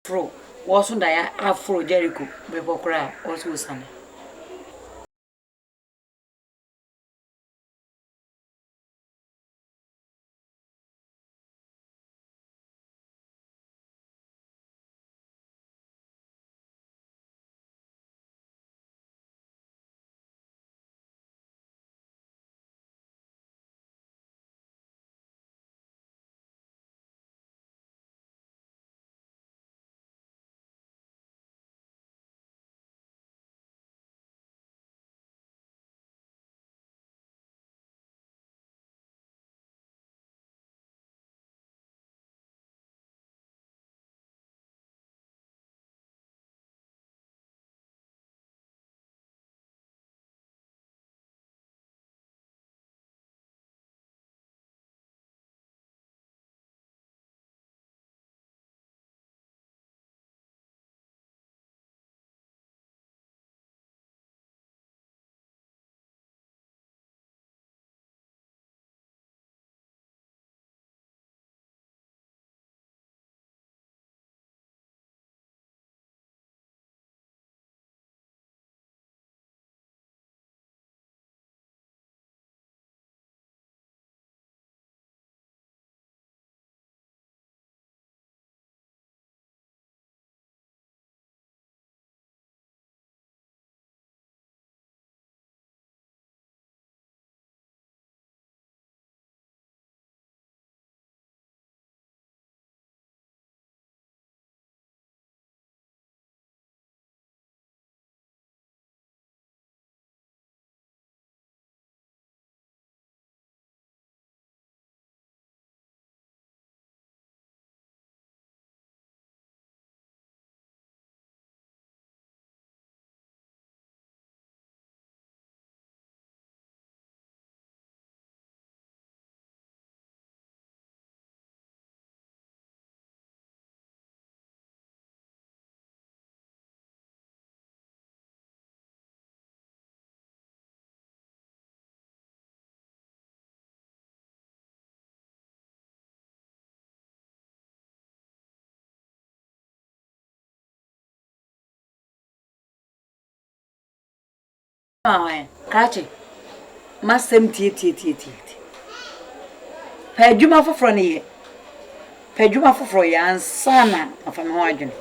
Fro was on dia afro Jericho be bokra also sana. Krachi. Masem tie. Pa adwuma foforo ne ye. Pa adwuma foforo ya ansa na afame ho adwene.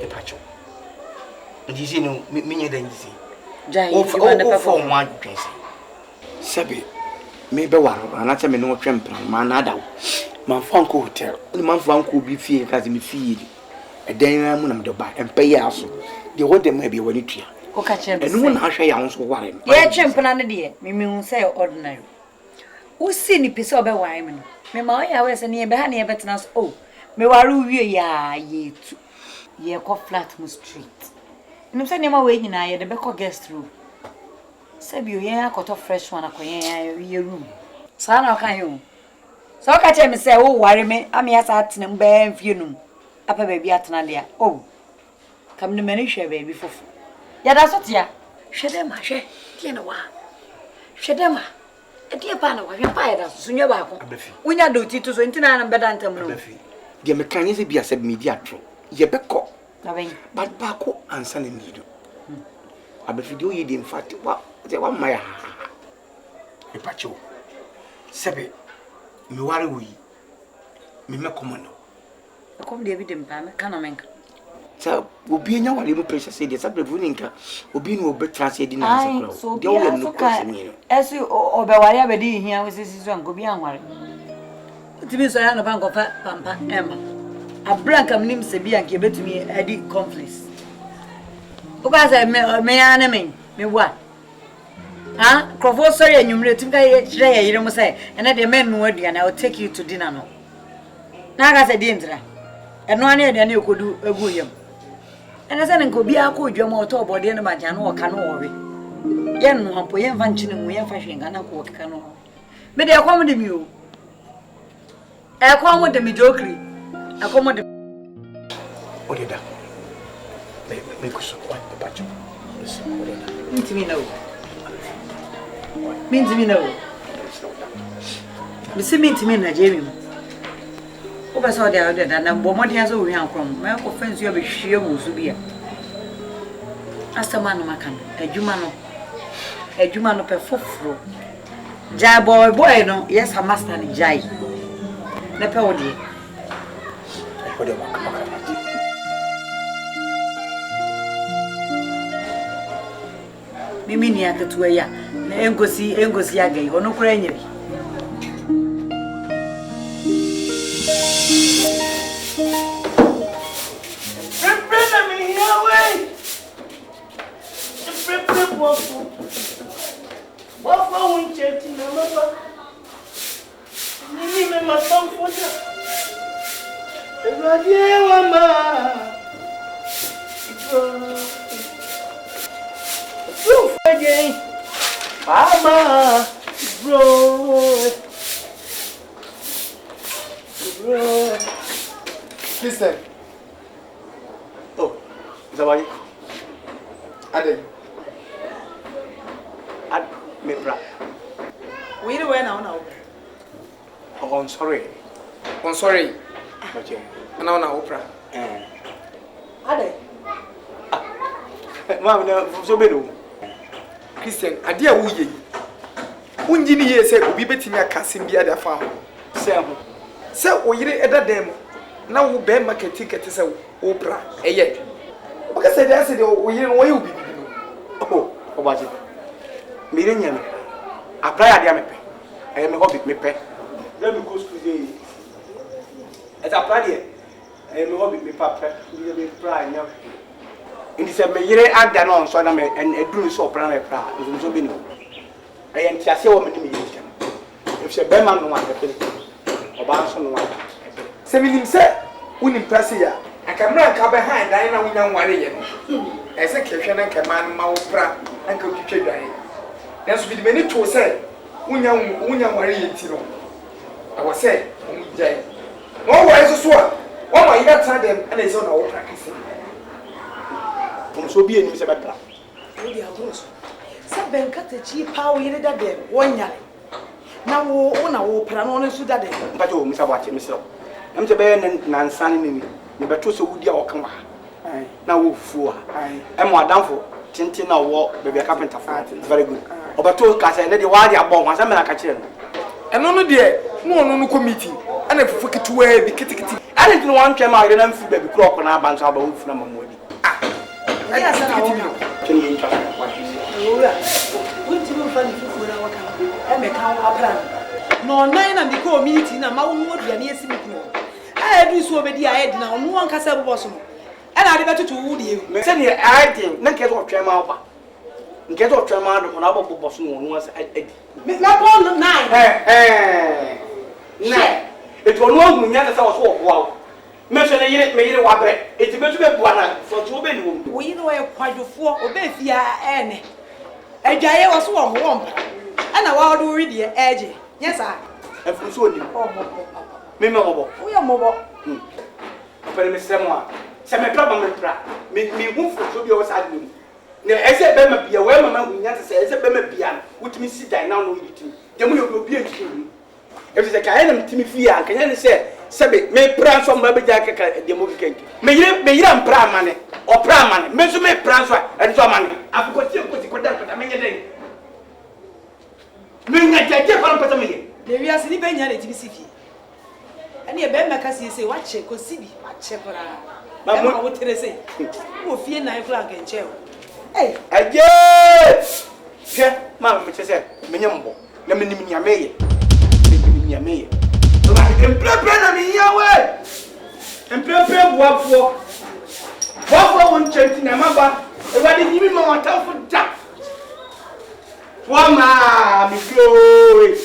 Epacho. Ndisi no menye da ndisi. Jai, o na pa fo mo adwene se. Sabe me be waro anacha me no twempra ma na dawo. Man fanko hotel. Ni man fanko bi fie kaze me fie. Edan na mu na me do ba empa ya so. De wo dem e bi woni tua. O ka chem. Enu na ahwe ya nso ware. Ye twempna ne de me hu say ordinary. Wo si ni pese obe wan me no. Me ma o ya we se ne be ha ne be tena so. Oh, me waru wie ya ye tu. Ye ko flat mu street. Nim se ne ma we nyina ye de be ko guest room. Sabi o ye akoto fresh one akoyen ye room. Sa na o kan yo. So ka che me say wo ware me am ya sa atena mba mfie num. Apa ba bi atena le a. Oh. Kam ne mani hwe ba bi fofo. Ya da so tia. Hwe dem a hwe. Tie na wa. Hwe dem a. E tie pa na wa hwe pa ya da so nwa ba ko. Unya do ti to so ntina na beda ntam no. De me kan ye se bi aseb media atro. Ye be ko. Aben. But ba ko ansa na nido. Abefidio ye de mfati wa ma ya. Epacho. Sebe me ware wi. Me komono. Akom de bi dem pa me kana menka. Sa obi nya wale mu pressure say de sabe bu ninka obi no obe translate di na sekro. So de wo no pressure ni. Esi obeware abedi hia we sisi so anko bi anware. Utimi so ya no banko fa pampa ema. Abranka mnim se bi anke betumi adi conflicts. Oba say me ya na me wa. Ah, crofo sorry anwumre tum ka ye kire ye yire mu say ene de men no aduana I will take you to dinner no. Na ga say di ntra. Eno ane aduana ekodu egu yam. Ene se nko bi akọ odwam oto obode ne maja no oka no owe. Ye no hampo ye mfa nchine mu ye mfa hwenga na ko okeka no. Me de akwam de mi o. Akwam de mi jokri. Akwam de Odeda. Me ko so kwa papacho. Odeda. Ntimi na o. Ntimi na o. Me se ntimi na jemi mu. Wo be so de na bo modin so wo hwan krom. Me ko fansu ya be hwie wo su bia. Asama no maka no. Adwuma no pe foforo. Jai boy no, yes a master ni jai. Na pe wo de. Ko de maka. Mimi ni akatuwa ya. Na engosi agai. Ono kura enyebi. Mama, bro. Listen. Oh, Zawadi. Ade. Me bra. We know where now. Oh, I'm sorry. sorry. Okay. Now opera. Ade. Mama, no, so bedo. Christian, adia wuye. Unji ni ye se obi betimi aka simbia da fa ho. Se oyire eda dem na wo be market kete se opera eye. O ka se dey se dey oyire wo ye obi bibi no. Oh, obaji. Me re nyame. Apply adia me pe. Eh me hobby me pe. Let me go school dey. It's apply there. Eh me hobby me pa pe. Me apply nyame. Indi se me yire ada no so na me eduru so opera me pra. Nso be ni. Eh entiase wo me ni me yire. If se be man no wa pe. Oba so no wa. Se minim se unim prase ya. Akamra nka be han dan na wonya nware ye no. Ese kehwe na nka man ma opera nka twitwe dan. Nanso bi de mani to se wonya nware ye ti no. Awo se omujai. No wo eso so a. Wo ma yira tra dem na ese na opera kese. So be any se betra. We dey abroso. Se benka tachi pa wo yire da dem wonya. Na wo na wo pra no no su da dem. Mpacho wo misa bwa che misro. Em se be na nsane ni ni beto so wudi a woka wa. Na wo fu a. Em adamfo tintin na wo bebe carpenter for. Very good. Obato ka se ne de wa de abon wa se me na ka kire no. Eno no de mo no no committee ana fufu kitwa bi kitikiti. Ani tin wan twem a ire na mfi bebe kro ko na abanso aba wo fu na mamodi. Ya sana wo na. Kin yin twa. Ora. Wunti mo fa ni fufu na waka. E me kan wa pra. No nan na mi ko community na ma wo mo dua ne esi mi kuno. Edu so obedi a edi na ono wan kasa bobo so no. E na ade betutu wo de. Se ni aidin na nke so twem a oba. Nke so twem a do na bobo so no ono asa edi. Na bon 9. Na. It will no munya na sa wo so wo. Me so na yire me yire wa bre. Eti betu be bua na so to be ni wo. Wo yire wo kwadwofo obe fia ene. Adwaye wo so wo ho won. Ana wa do wi de eje. Yes I. Efu so ni. Me mobo. Wo ya mobo. Pere me semo a. Se me pra me pra. Me hu fu so bi o sa de. Ne ese be ma bia we mama hunya se ese be ma bia wutimi si dan na no yitimi. Demu ne obi entimi. Efi se ka ene mtimi fi a kanya ne se sebe me pra so mba be ja kaka demu kenke. Me yire ampra amane. Opra amane. Me so me pra so a so amane. Afiko ti ko ti ko da ko me nye den. Me nya jaje fa mpata me ye. Le wi asini be nya na tibi sifi. Ani e be maka sie wa che ko sibi wa che kora. Ma mo wo terese. Wo fie na ifla nke nche o. Eh, aje! Ke, ma me chese, me nyambo. Na me nim nya meye. Me nim nya meye. So ba emprepre na me nya we. Emprepre boafo. Boafo won chenti na maba. E wa de nyimi ma watafo da. Wa ma mi glory.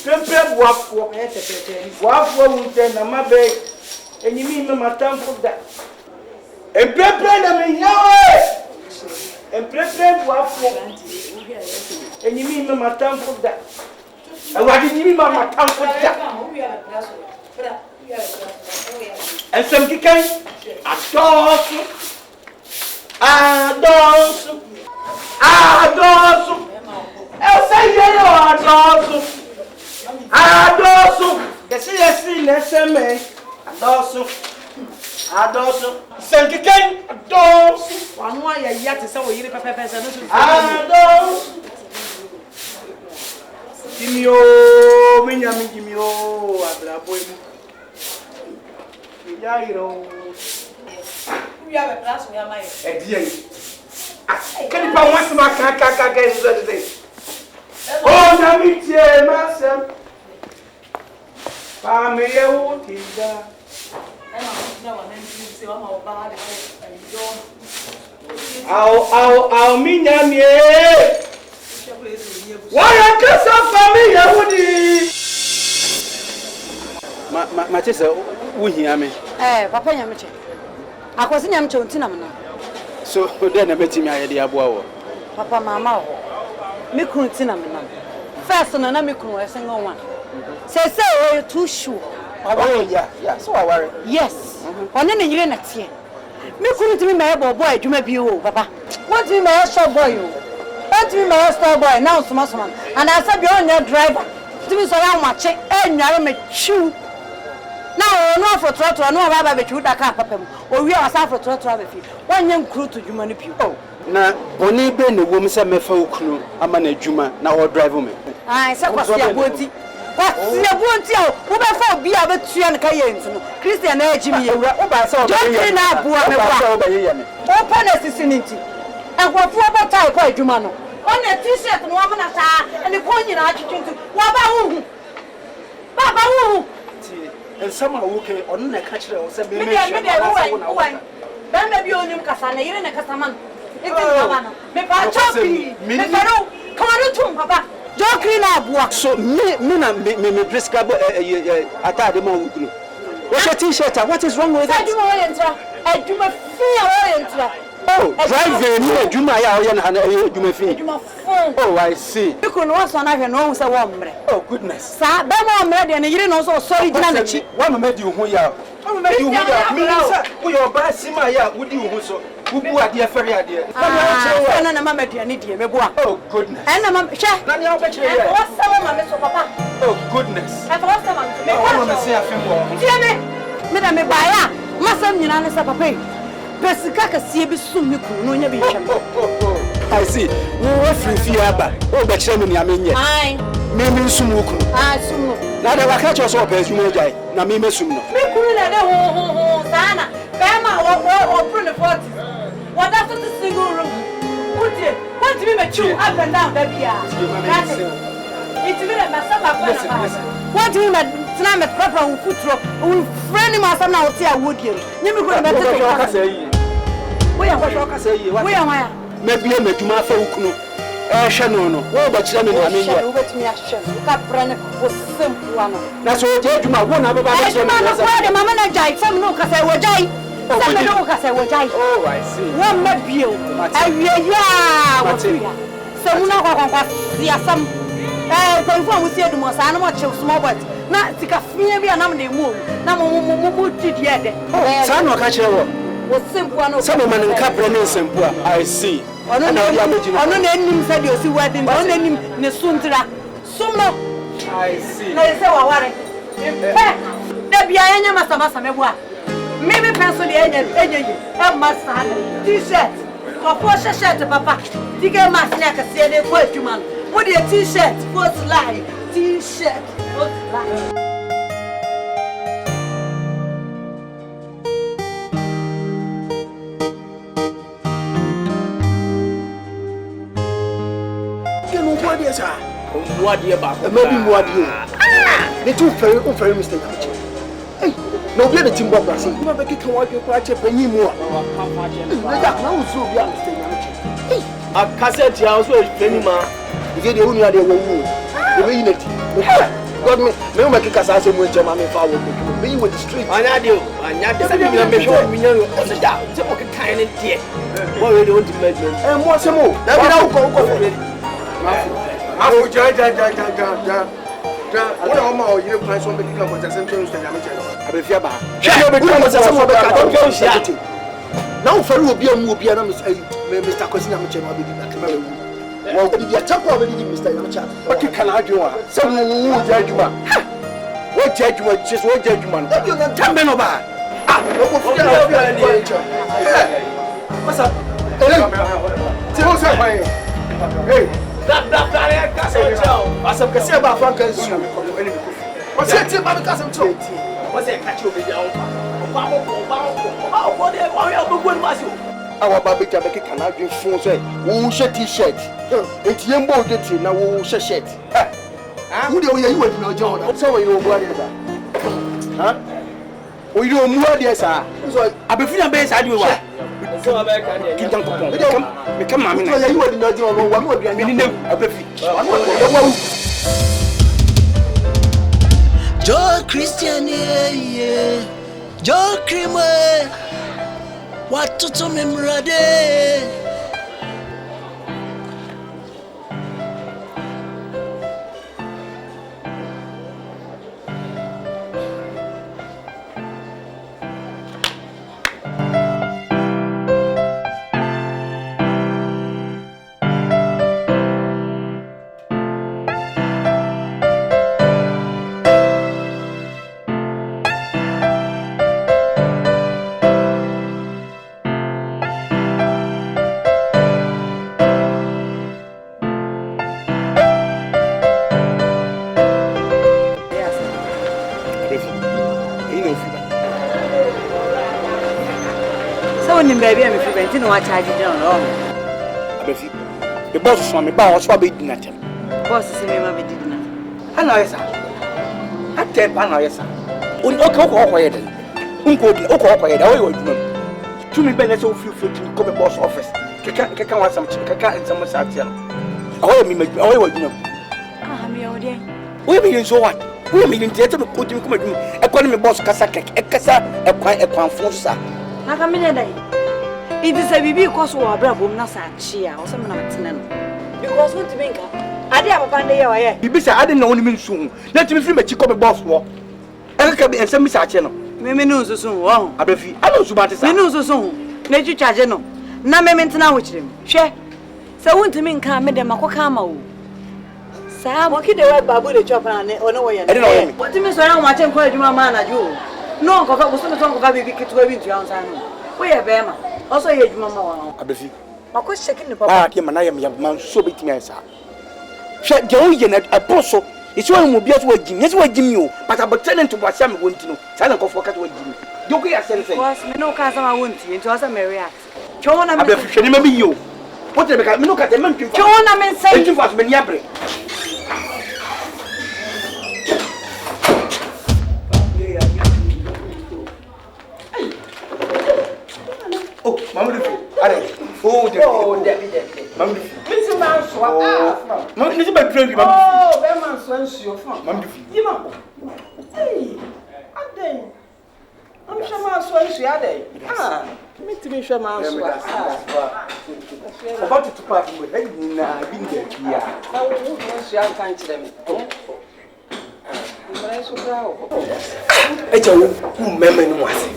Emprepre boafo. Boafo won chenti na mabe. E nyimi ma matamfo da. Emprepre na me nya we. Emprepre boafo. Enyimi me matamfo da. Awadi nyimi ma matamfo da. Ensem kikan adosu. Eu sei adosu. Yesi nesse me. Adoso. Sankiken. Adoso. Wanu ya yati sa wo yiri pepepe se no so. Adoso. Jimio, minyami Jimio, abrabo mu. Yairo. We have a class we are my. Edie. Can you pa once ma ka is that Oh, na mi tie masem. Pa me ye wo tinda. Au minyami. Why kasa family Yahudi? Ma chese wo hia me. Papa nyameche. Akwasi nyameche ontina me no. So then na betimi ayede aboa wo. Papa mama wo. Me kun tina me no. First na me kun we single one. Say we too sure. Oh yeah, so I worry. Yes. One na yire na tie. Me kun timi me boy adwuma bi o papa. Want me my shop boy o. Want me my store boy now soma and I said be on your driver. Timi so ya mache enware me chiu. Now no for trotro no baba be chiu da ka papa mu. O wi asa for trotro be fi. Wanye nkru to dwuma no pi. Oh. Na boni be ne wom se mefa okunu ama na adwuma na wo drive me. Se kwasi aboti. Kwasi aboti o wo be fa obi a betua ne ka ye ntino. Christian na agimi ye. Wo ba se o be ye. Na aboa me kwa. Wo ba ye me. O pa na sisi ninti. Enkwofo obotai kwa adwuma no. On a t-shirt no am na sa ene ko nyina atwetwe wa ba hu. Baba hu. En sama wo ke onu na ka kire wo se me Me dey Ben be bi onyum kasa na yire na kasa man. Eti baba no. Me pa chopi. Me fero. Come on to papa. Jokri na aboa. So me na me prescribe atade ma wo kunu. What's your t-shirt? What is wrong with it? Adwuma fi entra. Oh, driving me adwuma ya o ye na adwuma fi. Adwuma fun. Oh, I see. Ikunu waso na hwe no hu se wo mre. Oh, goodness. Sa ba mo mre de ne yire no so sorry gina na chi. Wa no medi hu ya. Wa no medi hu ya. Me say wo your ba sima ya wodi hu so. Wo bu ade fere ade. Ah, na mama aduane die meboa. Oh, goodness. Na mama hwe. Na ne o be kire ya. What's sama mama so papa? Oh, goodness. What's sama me? Wa no say afembo. Tie me da me ba ya. Masam nyina ne sa papa. Pesika kasie bi sum me kunu no nya bi hwem. I see. Wo free aba. O be kire me ni amenye. Ai. Me sum wo kunu. Ah, sum no. Na da waka cho so opa asum ojai. Na me sum no. Me kunu na de ho sana. Be ma wo pro ne 40. What that to single room. What me me chew up and down baby ya. It's me na saba kwa. What me tena me proper wo futuro. Wo friend ma sam na wo tia wodie. Nyimi ko me tete ka say yi. Wo ya ka say yi. Wo ya wa. Me bia madwuma fa wukunu. Hwe no wo ba kire me na me ye. Wo betumi ahwe. Ka prane wo sempu ano. Na so je adwuma wo na baba ba kire me. Na ko de mama na jai fam no ka say wo jai. Some no ka say wo jai. Oh, I see. Wo ma bio. Awie ya wo tuya. So mu na kwa sia sam. Kwa mfu sie dumo sa na mo che small boys. Na tika fie bia na me mu. Na mo tidie de. Sa no ka kire wo. Wo sempu ano. Sa me man nka pre ne sempu a. I see. Ono na enim sa de osi wedding. Ono enim ne suntira. Sumo. I see. Na yese wa ware. Da bia enya masa mebua. Maybe pencil the enye e masa t-shirt. For shirt papa. Tika masa na ka se de kwa adwuma. Wo de t-shirt, first line, t-shirt, first line. Muadie ba. Maybe muadie. The two very mistake. Hey, no be the timber brass. You never get to walk your patch penny more. Na usu bi a mistake. Hey, a cassette ya so penny ma. You get the only idea wo wo. The way unity. God me make kasa so mo jema me fa wo me. Me with the street. Anya de say me show me nyan on the da. Say o ke kan ne de. What we want to make. Mo se mo. Da bi na wo ko. Afu ja. What am I you plan so make come for some chance to damage. Abefia ba. Hwe be come for some be ka don go sia. Now for obi am obi na me Mr. Kwesina me cheno abedi na kema we. Wo di dia tempo abedi Mr. Yamacha. Okay kana adwuma. Se wo ja adwuma. Wo what judgment just what judgment. Tell me no ba. Ah, what's up? Hey, what's up? Kasi ba Frank Nsu. What's it about cousin too? What's it catch you with your our baby Jabeki can have your phone say, who shed t-shirt. It's Yambo getting now, who shed shirt. Who do you with no John? So you what is that? Huh? We don't know this, sir. So I be feeling base. I do what? So I come on, you would not know one more than you know. Joe Christian, yeah, Joe Creamer. What to memory day? Baby, I'm preventing no charge down. The boss from me, boss, what be dinner. Boss is me, my dinner. I know, sir. I tell Pana, sir. Uncle, quiet, to me, Bennett, so few to come boss office. Can want some chicken and some massage. Oh, me, oh, you know. Ah, me, oh, dear. We mean so what? We mean theatre to put him come a colony boss Cassac, a cassa, a quiet a pound for sir. Like a minute. It is a baby cause or bravo, Nasa chia or some night. Because what to make I did have a band there. You be said I didn't know him soon. Let me film a chick of a boss war. I can be and send me such channel. Maybe knows so soon. I know so much. I know so soon. Let you charge no. Na me maintenant with him. Share. So want to mean come me them akokama. Sa mo kide we babu the chop na ono we yan. What me so na watch encourage my man na you. No ko fa so so ko fa bibi kitwa bi ntu ansa no. We ye be ma. Also ye djuma ma wa. Abefi. Mako checking the papa. Ah, ke mana yam man so betimi ansa. Hwe de o ye na aposo. Isi wa mu bia so wa jim. Yes wa jim yo. But abotene to bosia me wonti no. Sa na ko fo ka to wa jim. Yoku ya sense. Was me no ka sama wonti. Nti was me react. Chona me. Abefi hwe ni ma mi yo. What the me no ka te man twim fa. Chona me say. Twim fa so me ni abre. Oh, Mamma, oh, Debbie, Mamma, Mr. Manso, Mamma, this is my dream. Oh, Mamma, your phone, Mamma, you know. Hey, I'm sure my swans are there. Ah, meet to be sure my about to part with being there. I will see how kind to them. It's a who memory was.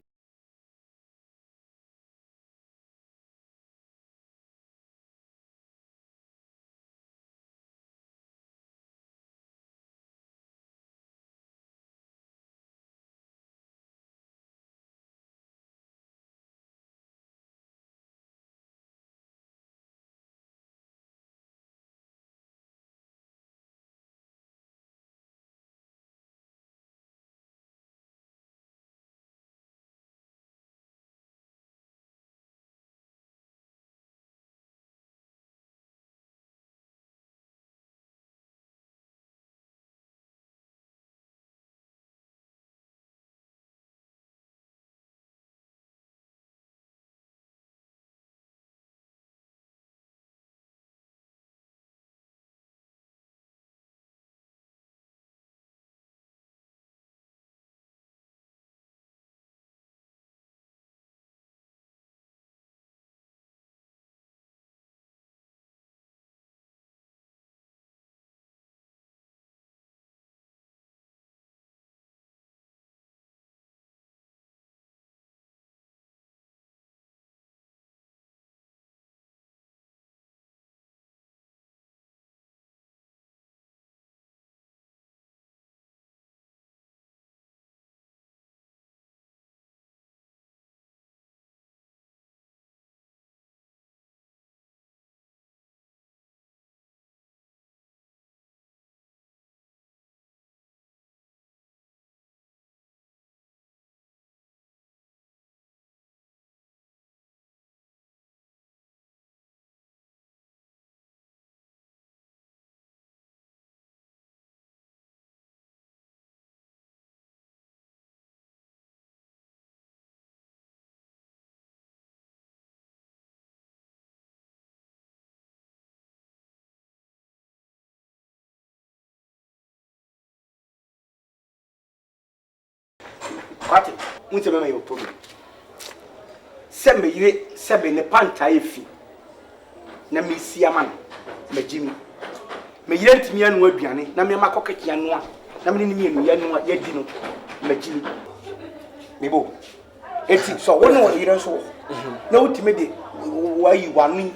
Kwate, unse mema your problem. Sembe yire sebe ne panta efi. Na me isi ama me jimi. Me yire ntimi anu aduane na me makokeke anu a. Na me ni mienu ya anu ya di no me jimi. Me bo. Eti so wona wo yire so. Na utime de wayi wanu.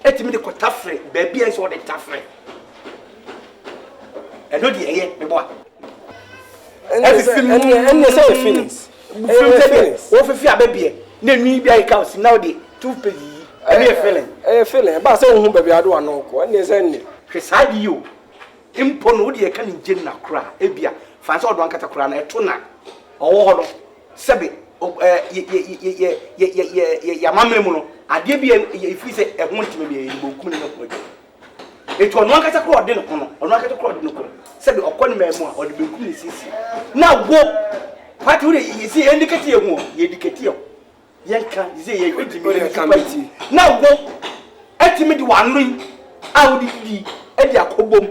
Etimi de kotafre, baby en so de tafre. E no di eye me bo. And say feelings. What if you are baby? Then me be I count now the 2 pages. I feeling. Feeling. But say who baby I do no ko. And say ni. Beside you. Impo no de kan nje na kra. Ebia. Fancy odo ankata kra na eto na. Owo ho no. Sebe ya mamre mu no. Ade bia ifi say e ho ntime bia e bokum ni na ko. Eto no ankata kra ode no ko no. Ono ankata kra ode no ko. Sebe okọ ni memu a ode bokum ni sisi. Na wo what would you see indicate you indicate you yanka you say you committee now go ultimate one ring how did he e dia kobom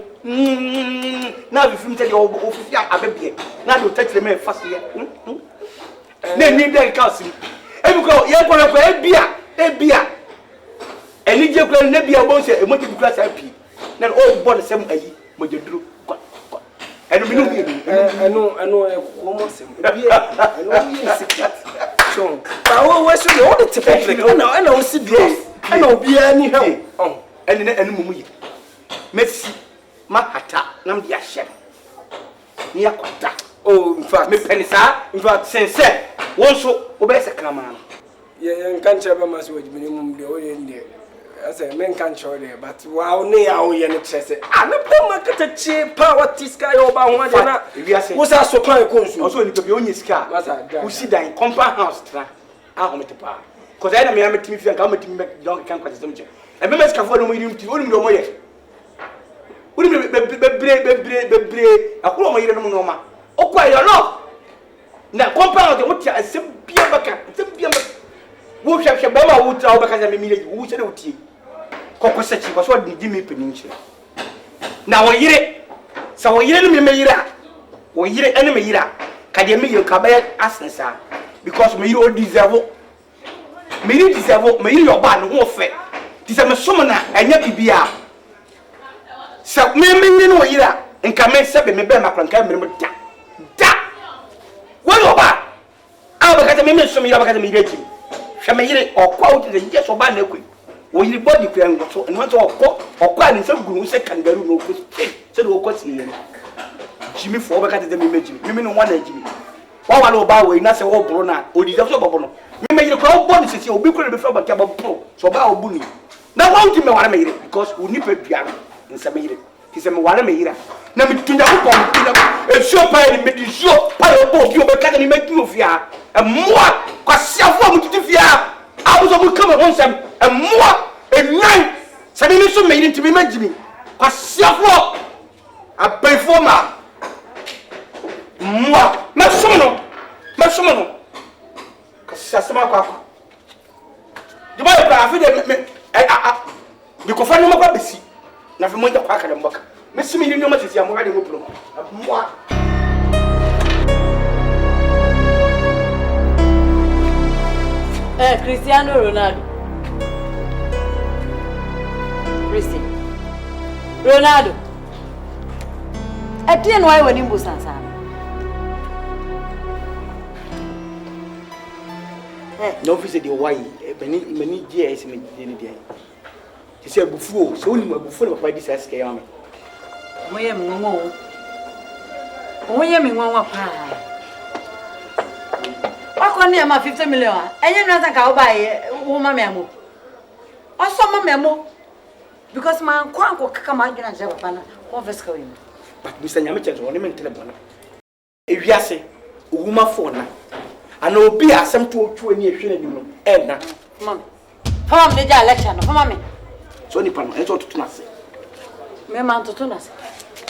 now if you tell your officer abebe now you touch them fast here na ni dey council e because you go ebia eni je kula na bia bo say e mo je kula say pi na all born sem ayi mo je duru enu mi no como sem enu secret so ba wo so all the public na o si bi na obi ani hwe enu mumu yi messi mahata nam dia hye ni yakota oh in fact me penisa in fact sense won so obese krama no ye kan chebe maso wajibini mum de o ye ndi ase men kan chode but wow ne ya o ye ne trese ana pa makata chi power tiska yo ba ho ade na wo sa so kan ko nsu o so ni pe onye sika wo si dan compound house tra a ho metepa cause I na me ametimi fi anka ametimi don kan kwate sem che e be meska fo no mo yirim ti onim do mo ye onim bebre akolo mo yire no no ma o kwa yo no na compound de mo ti asem bia baka wo hwehwe ba ma wo tra wo baka za me mile wo se de wo tie kokosachi kwa so de me peninche na wo yire sa wo yire no me yira wo yire ene me yira ka de me yira ka ba asensa because me yire o deserve me yire yo ba no ho fe ti se me som na anya bibia sa me yire no yira nka me se be me be makranka me mo da wo yo ba a ba ka me som yira ba ka me yire ti hwe me yire okwa wo ti de je so ba na ekwe wo yiri body kran go so eno to okwa ni se guru se kangaroo no ko se do ko ti yen jimi fo be ka te me meji me no wana jimi wa wala oba we na se wo bro na odi da so bobo no me yiri ko bo ni se obi kro be fa ba ka bo pro so ba obu ni na wa nti me wala me yiri because oni pa bia nse me yiri ti se me wala me yira na me tunya ko pom ti na e so pa ni me di so pa obo bi o be ka ni me tu ofia e moa kwa sia fo mu tutu fia I was come on some and more and nine. Suddenly, so made into me, Jimmy. A self a performer. Moi, Massono, Cassama. The boy, I because I know my baby. Nothing more than a quack and walk. Miss me, you know much as I'm already open. Moi. Cristiano Ronaldo. Ronaldo. Etienne why when him busansa. No visit the why many years me dey. He say bufu so ni bufu na papa dis ask yam. Moye menwo. Moye menwo pa. Akoni ama 50 million. Enye no ka wo buy wo ma memo. Oso ma memo. Because man kwanko kaka ma gina je papa na. Converse ka we. But Mr. Nyame won me telebona. Ewiase owuma phone na. Ana obi asem to otwo ani ehwe na nim no. Na. Mama. Fama me ja lecture no. Fama me. So ni pa no enso to na se. Me man to na se.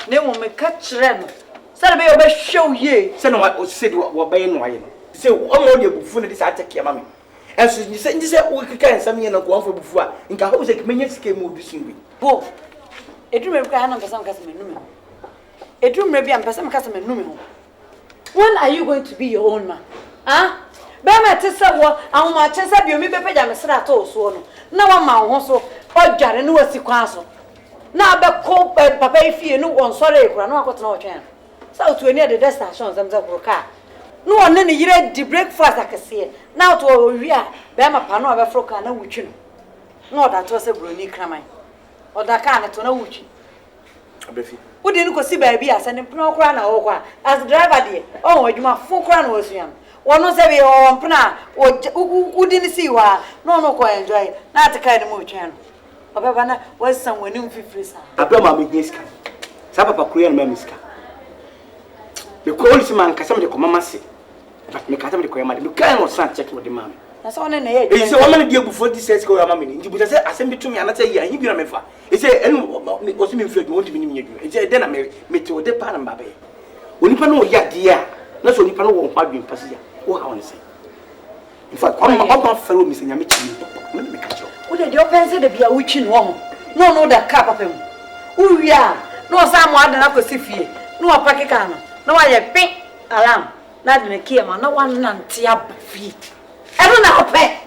Ne wo me ka kire no. Sare be obe hwew ye. Se no o se de wo be no aye no. Se o mo de bufu na de sa take ma me. Enso ni se wo kika ensam ye na ko anfa bufu a nka ho se kemenya sika mu obi sun bi. Bo. Edumre bi ka na mpesa mkasa menum. Edumre bi ampesa mkasa menum ho. When are you going to be your own man? Ah, Bema tisa wa ahoma chesa bi omi bepeja me sra to so no. Na wa ma ho so odware no wasi kwan so. Na be ko papa ifie no won sore ekura na akoto na otwen. Sa otu ani de destination zamza broka. No one ne yire di breakfast akese. Na to wi a bema pa no be froka na wutwi no. Na oda to se broni kraman. Oda ka ne to na wutwi. Abefi. Wodi ni kosi ba bi asa ne pno kra na wo kwa as driver de o wadwuma fun kra na wasuam wono se bi o mpna wodi ni si wa no ko enjoy na ataka ni mo twen no obeba na wasan wani mfifiri sa abra ma me hiska sa papa kruya na ma miska me ko lisi man kasa me de ko mama se but me kasa me de ko yama de me kan no san check with the mama na so ne ye e se woman de bufo di sense ko yama me ni buta se asem bi tumi anata yi ahi bi na me fa e se enu o se me mfi adwo ntimi ni me adwo e se de na me te o de pa na mba be onipa no ya de a na so onipa no wo ho adwen pase ya wo ha won se in fact I'm fellow Miss Nyame chi me catch you. Wo de open say de bia wuchi no ho no da ka papa mu wo wi a no sa mo adana kwasi fie no wa pake ka no na wa ye pin alarm na de ne kie ma na wa nante abafi eno na ope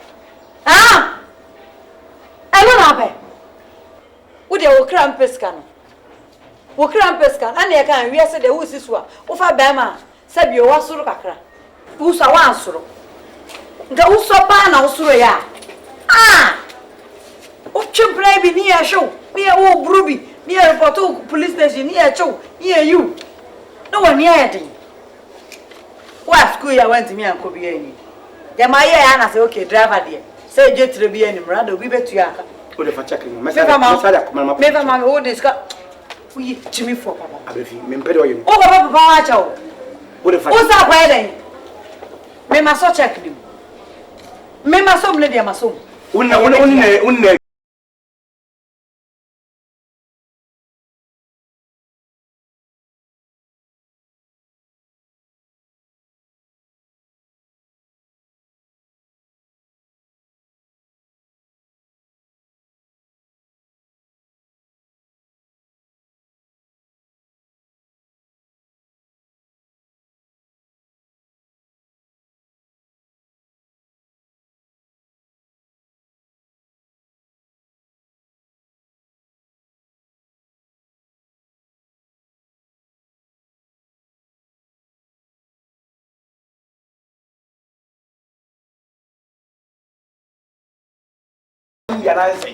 ah eno na ope wo de wo kra mpeska no wo kra mpeska ana ye kan wi ase de wo sisu a wo fa ba ma sabi o wasuru kakra wo sa wa ansuru nda wo so ba na wo suru ya ah o chimplay bi ni ya show ni ya wo brubi ni ya report police station ni ya show ni ya you no one ya din wa school ya went me an ko bi ani ya ma ya na say okay driver there say je tre bi ani mrada obi betu ya aka o de fa check ni masala ko ma me fa ma o dis ka we chimi for papa abefi me mpede o yim o papa wa cha o de fa o sa kwa den me ma so check ni me ma so mle dia ma so unna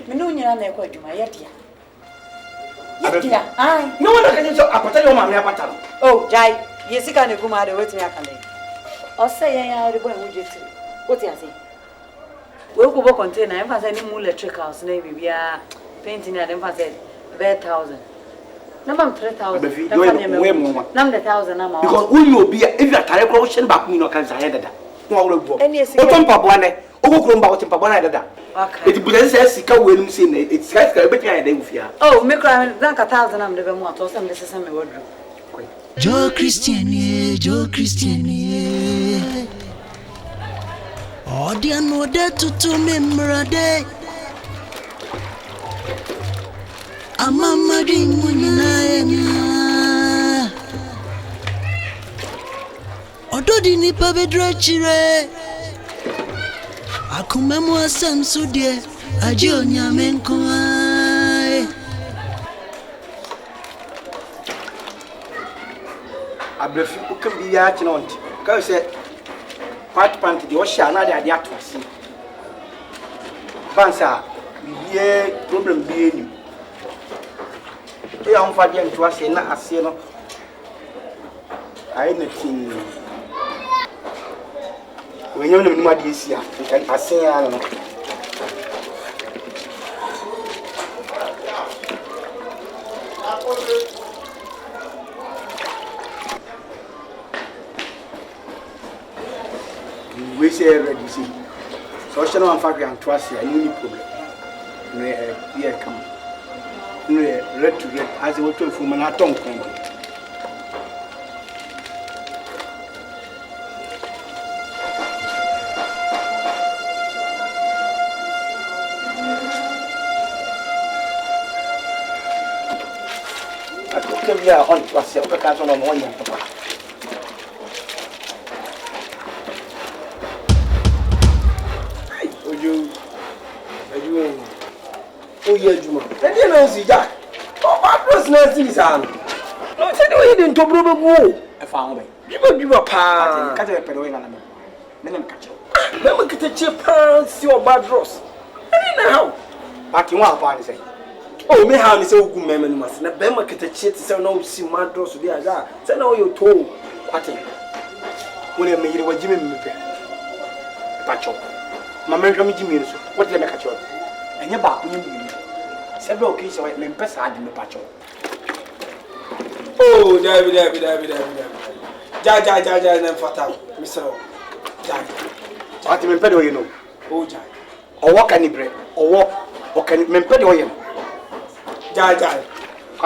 Minu nyina na ekwa dwuma yedia. Yedia. Ai. no one can so apata yo ma me apata no Oh, jai. Yesika ne guma de wetimi akale. O se yen ya de boy wujeti. Oti ase. We ko bo container em fa say ni mu electric house na bibia painting na dem fa say 1000. Number 3000. Number 1000 na ma. because when you be if you are tire corruption back me no can say dada no awro bo o to mpa bo ane ogokro mba o timpa bo na dada Okay. it buda say sika wenum say na it sika be tia dey ufia Oh, me cry dan ka 1000 am de be mu ato sam de sesa me wodru. Joe Christian, oh, dear, no, that to me, a mamma ding Odo di nipa bedrechire akumemu asem so de aje onyame nko ai abrefi o kan bi ya kina onti ka say part pant de o sha na de ade atosi bansa biye problem bi eni e ya on fa de nto ase na ase no ai na tin when you know what is here, you can say, I don't know. We say ready, see. So, I don't have to trust you, I need problem. Here come. Red to red, as a water from an atom. Yeah, on was the occasion on one year. wo ye adwuma e dey na si ja o ba bros na si sa no se dey we dey ntobro be go e fa ho be biba pa ka je pe do ina na me nem ka che me me kete che pa si o ba bros e na how pati wa pa ni say oh me how ni say ogu me no mas na be me kete che ti say na o si ma bros dey aga say na o yo to pati wole me yire wajime me pe pa cho ma me hwa me jimi so what le me ka che enye ba ko nyim yiri sebe o ki se me mpesa ade me pa cho oh David ja na fata misro ja pati me pede o ye no oh ja owo kanibre owo o kan me pede o ye no ja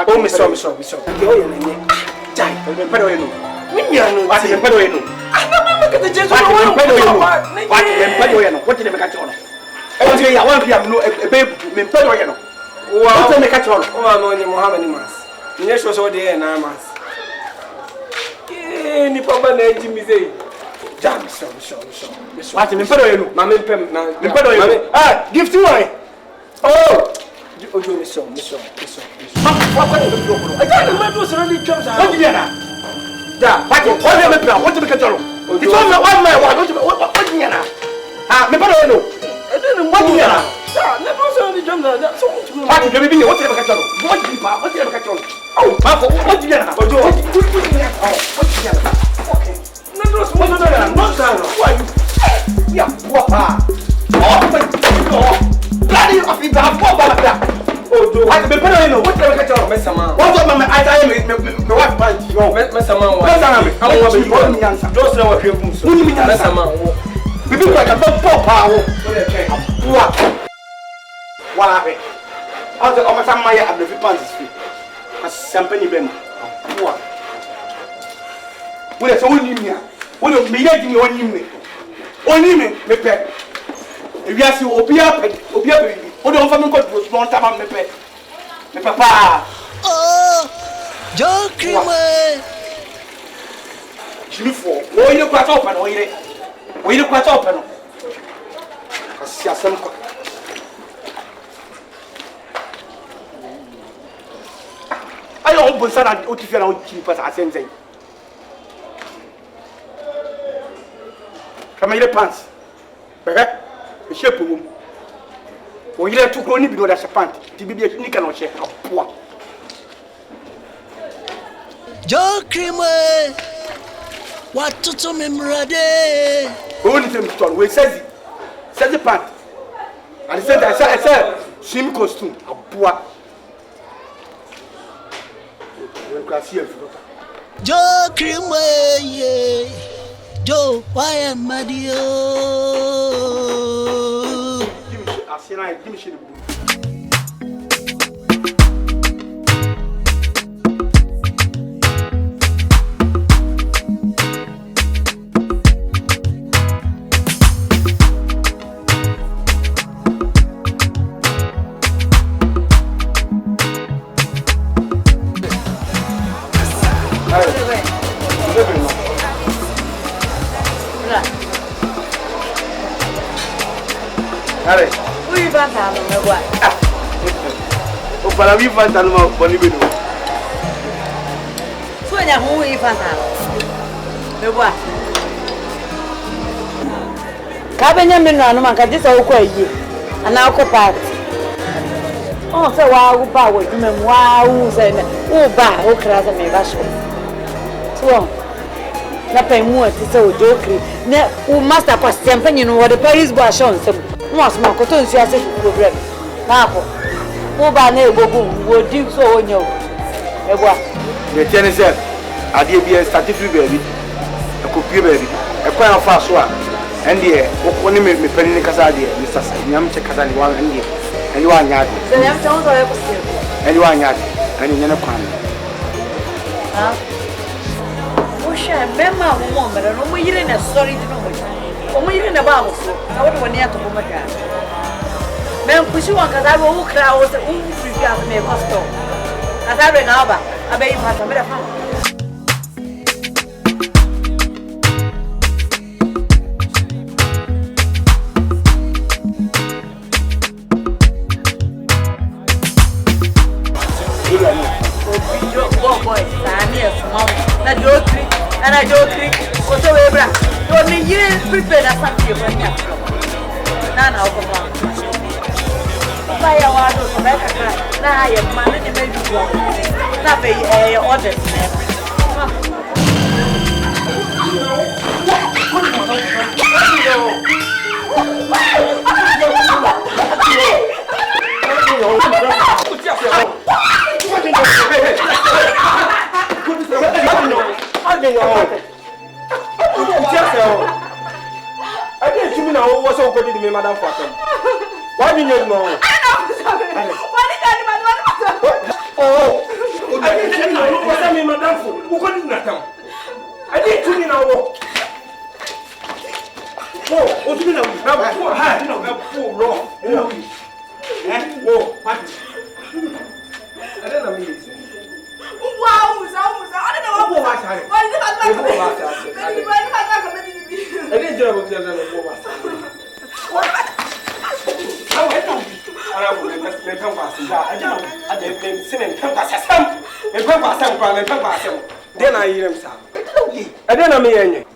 oh misro ke o ye na nye ja me pede o ye no minya no pati me pede o ye no ana me kete jesu pati me pede o ye no pati me pede o ye no what le me ka che no e ti ya wan fiam no e be me pede o ye no wow what le me ka che no o ma no ni Muhammad ni mas ni so so de na mas ni papa na eji mi sei ja misro pati me pede o ye no ma me pem na me pede o ye no ah gift one oh ojo misro ma kwa ni do ko aja na ma do so na di twam sa what you na ja pati what le me pra what me ka che no it's all my one what you na ah me pede o ye no what you na ja na do so na di twam sa so pati do bi what le me ka che no what le me ka che no oh ma ko what you na ojo what you na okay na do so na no sa who are you ya wapa oh bloody of Ibrahim for baba ojo I be pay no what le me ka che no mesama what do me me wife man yo mesama wa mesama me awu be ko mi yansa do so na wa hwefum so Muni mi nyansa. mesama wo bibi ko ka pop pa wo wa be also o ma sam ma ya ablefi pants fi asampani be wa wo le so woni mi a wo le mi ya di mi woni mi me pe ewiase obia pe wo de on fa mi ko do so on ta ma me pe pa Oh, Jokrimwe. jimi fo wo yire kwa ta opa no wo yire kwa ta opa no asi asem ko ayo o bon sana o ti fi na o ti pa sa asem zen kama yire pants bebe e shape wo o yire tu ko ni bi no da se pant ti bi bi ni kana o che apoa Jokrimwe. Watutu memrade. o ni tem store we says pant and said I said swim costume apoa we can see if Jokrimwe. Jo, why am I dio? give me shit Allez. Oui, va t'en me voir. O para vi fanta no boni bedo. Sonia, oui, va t'en. Me voir. Ka benya me no anu man ka disa wo kwa yi. Ana ko party. Oh, se wa wo ba wo dum mu wa wo se ne. Wo ba wo kra se me ba so. So. Na pe mu ati se o jokri. Ne wo master kwa stempanyi no wo de Paris bo assurance. Mo asma ko to nsu ase problem. Na ko. Wo ba na egogu wo di so onyo. Ebo. The tennis said, I did be a certificate baby. A copy baby. A quite a fast one. And the only me penny Casadi, Mr. Yamcha Casadi one and the and you are yard. Se nem tão só é possível. And you are yard. And you never come. Ah. Poxa, mesmo um homem, não me irei na sorry de novo. Como irei na babu. Agora vou nem a tu como cá. Mesmo puxo uma casa, vou criar outra frio me custou. Casa renova, a bem passa, me dá fama. Abre na safi mo nya. Na o ko ma. Ba ya wa do so ba ka na ya ma na de me du. Na be order. I didn't see me now. What's so good to me, Madam Fatima? Why didn't you know? Oh, I didn't see me now. What's that, Madam? Who couldn't know? I didn't see me now. Oh, what do you know? Now, you know, poor wrong. Oh, what? I don't know. Wow, I don't know what I didn't know what then I hear him sound. I don't know me.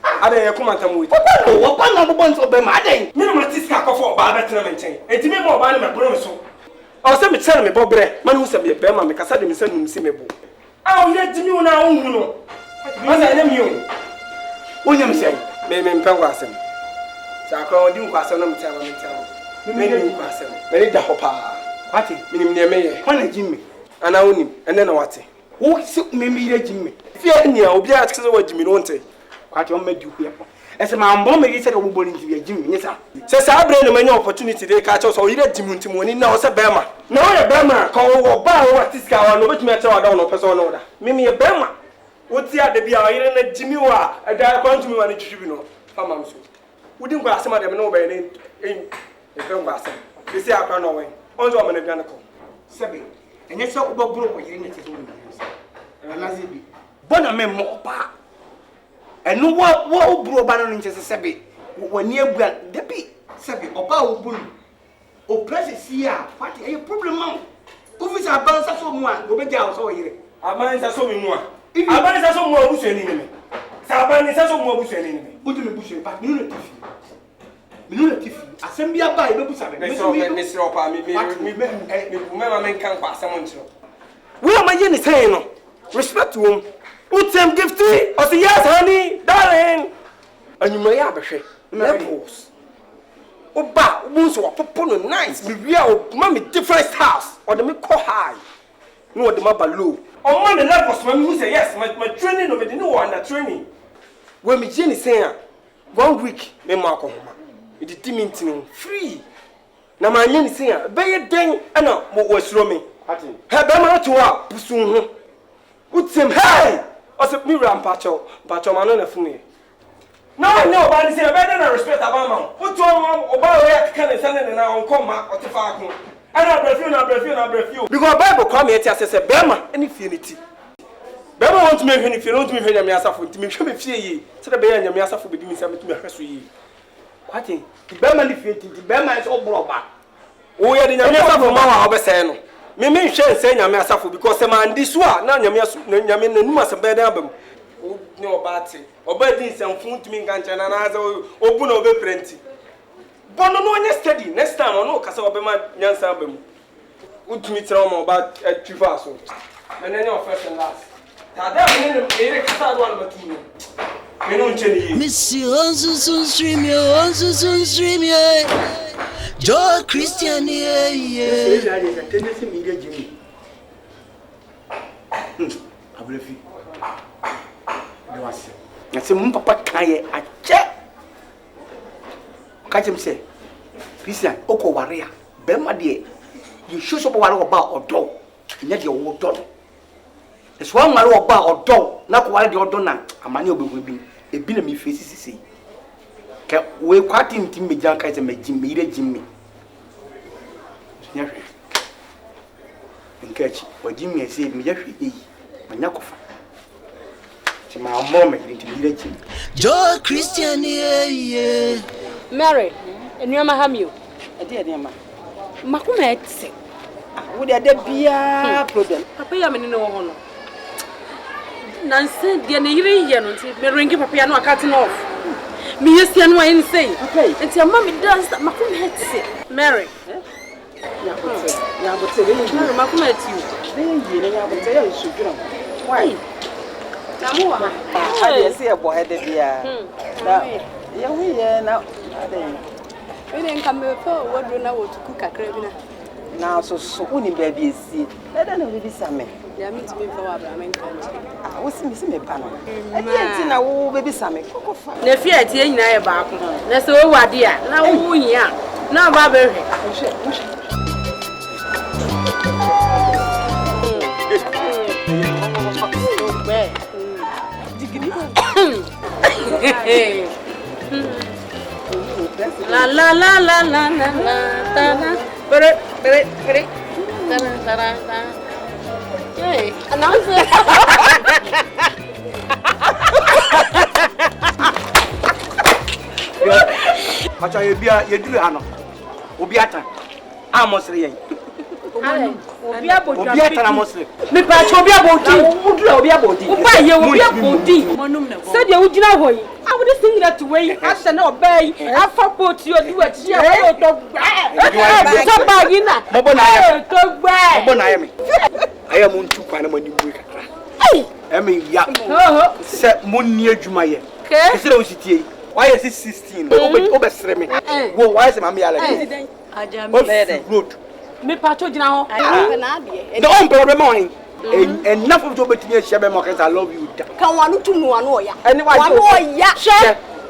I didn't come at with what number ones of them. I didn't know what this car for Barbara Clementine. And to me more by my promise. I was telling me, Bob, man who said, Bema, because I didn't send him simple. Oh, yet you now, no. As I am you. William said, Maybe in Penguasem. So I call you Quasanum Town. Many Quasam. Many Dahopa. Party, meaning near me. Honey Jimmy. And I own him, and then what? Who took me, Jimmy? Fear near, will be asked what Jimmy won't say. What you made you here. As a man, bomb, he said, I'm born into Jimmy. Yes, sir. Says I bring many opportunity they catch us or either Jimmy Timoni now as a Bama. No, a Bama, call or bow what this guy, no, which matter I don't know, person order. Mimi a Bama. What's the other be our in Jimmy wa, a direct to me when it should be no. Come so. We didn't go some of them no by in the film bassin. You see, I can't away. Also, I'm an organical. Sebi, and yes, so about broke when you're in it. And as it be. Bonamem more pa. And no what bro bannon into Sebi when near Brand Debbie Sebi or Power Bull or Precious here. What are your problem? Who is our balance of someone? Go back down so here. Our minds are so more. If our minds are so more who's an enemy. Saban is also more who's an enemy. Put him in bush, but Nuna Tiffy. Assembly by Mr. Opa, me can't pass someone. Where my yen is saying, respect to him. Put some gift tea, or say yes, honey, darling. And you may have a shake. Levels. Oh, but wounds were put nice. We are mammy different house, or the make high. No, the mother low. On Monday levels, when you say yes, my training over the new one, that training. When me Jenny saying 1 week, me mark on it is diminishing free. Now my yen is saying, Bay dang, and now what was roaming. Have Bama to up, Pussum. Put some hey! I said, me rampacho, but your man for me. Now I know about this, better than respect about put your mom about where can send it now on come or to Falcon. And I refuse. Because Bible come here and says, Bama, any infinity. Bama wants me if you don't me when you're suffering to me, show me fear ye. So the bear and your suffer with me something to me. What thing? The Bama defeated, the Bama is all brought back. Oh, yeah, the Yamasa from Mama Obesano. Me mean share saying Yamasa because a man this one, none of Yamin and Numas a bad album. Oh, no, Batty. Or birdies and food to me, Ganchan and as open over plenty. But no one yesterday, next time I know Casabama Yan's album. Would meet some about 2 hours. And then your first and last. Missy on stream you, Joe Christian, yeah. Tendency media Jimmy. I believe you. I say, Papa Kaye, I check. Catch him say, Christian, Oko Warrior, Bema dear, you shoot up about or dog, and yet your old dog. It's one man about or dog, not while the ordona, a man will be a bit of me faces. See, we quite intimate young guys and make Jimmy. And catch what Jimmy said, me, my Yakofa. My mom into Jimmy. Joe Christian, yeah. Mary, and your Mahamu, A dear man. Macumet sick. Would there be a problem? Papa, I'm in no honor. Nancy, dear, even here, me ring Papa, no cutting off. Me yes and why insane. Okay. And your mommy does that. Makum head say. Mary. Yeah, but say Mary, Makum head you. then you know, but say you should know. Why? Namu. I see a boy headed here. Yeah, we now. We didn't come before. What do now to cook a crabina? Now, so soon, baby, see. Let them be some. Yeah, me to be for Abraham country. I was missing a panel. I didn't know, baby, some. The fear, you know about. That's all what dear. Now, who ya? Now, Barbary. La la la la la la la ta Pere ta ta ta. Hey, announce it. Pacha ye do ano. Obi atan. Amosre yen. Obi abodi. Obi atan amosre. Me pa cho obi abodi. Udura obi abodi. Oba ye obi abodi. Said you would not way. I would sing that way. I shall not obey. I forgot you do it. She will talk back. Stop bagging that. Talk back. I am on 2 kwana mani bu kakra. I mean ya. Se monni adwuma ye. Okay. Se o sitie. Why is it 16? Obesre me. Wo why is mama ya like? Ajam road. Me pacho gina ho. No on problem mine. Enough of to betimi a shebe mo I love you. Kan wanu tu mu anu oya. Any why wanu oya.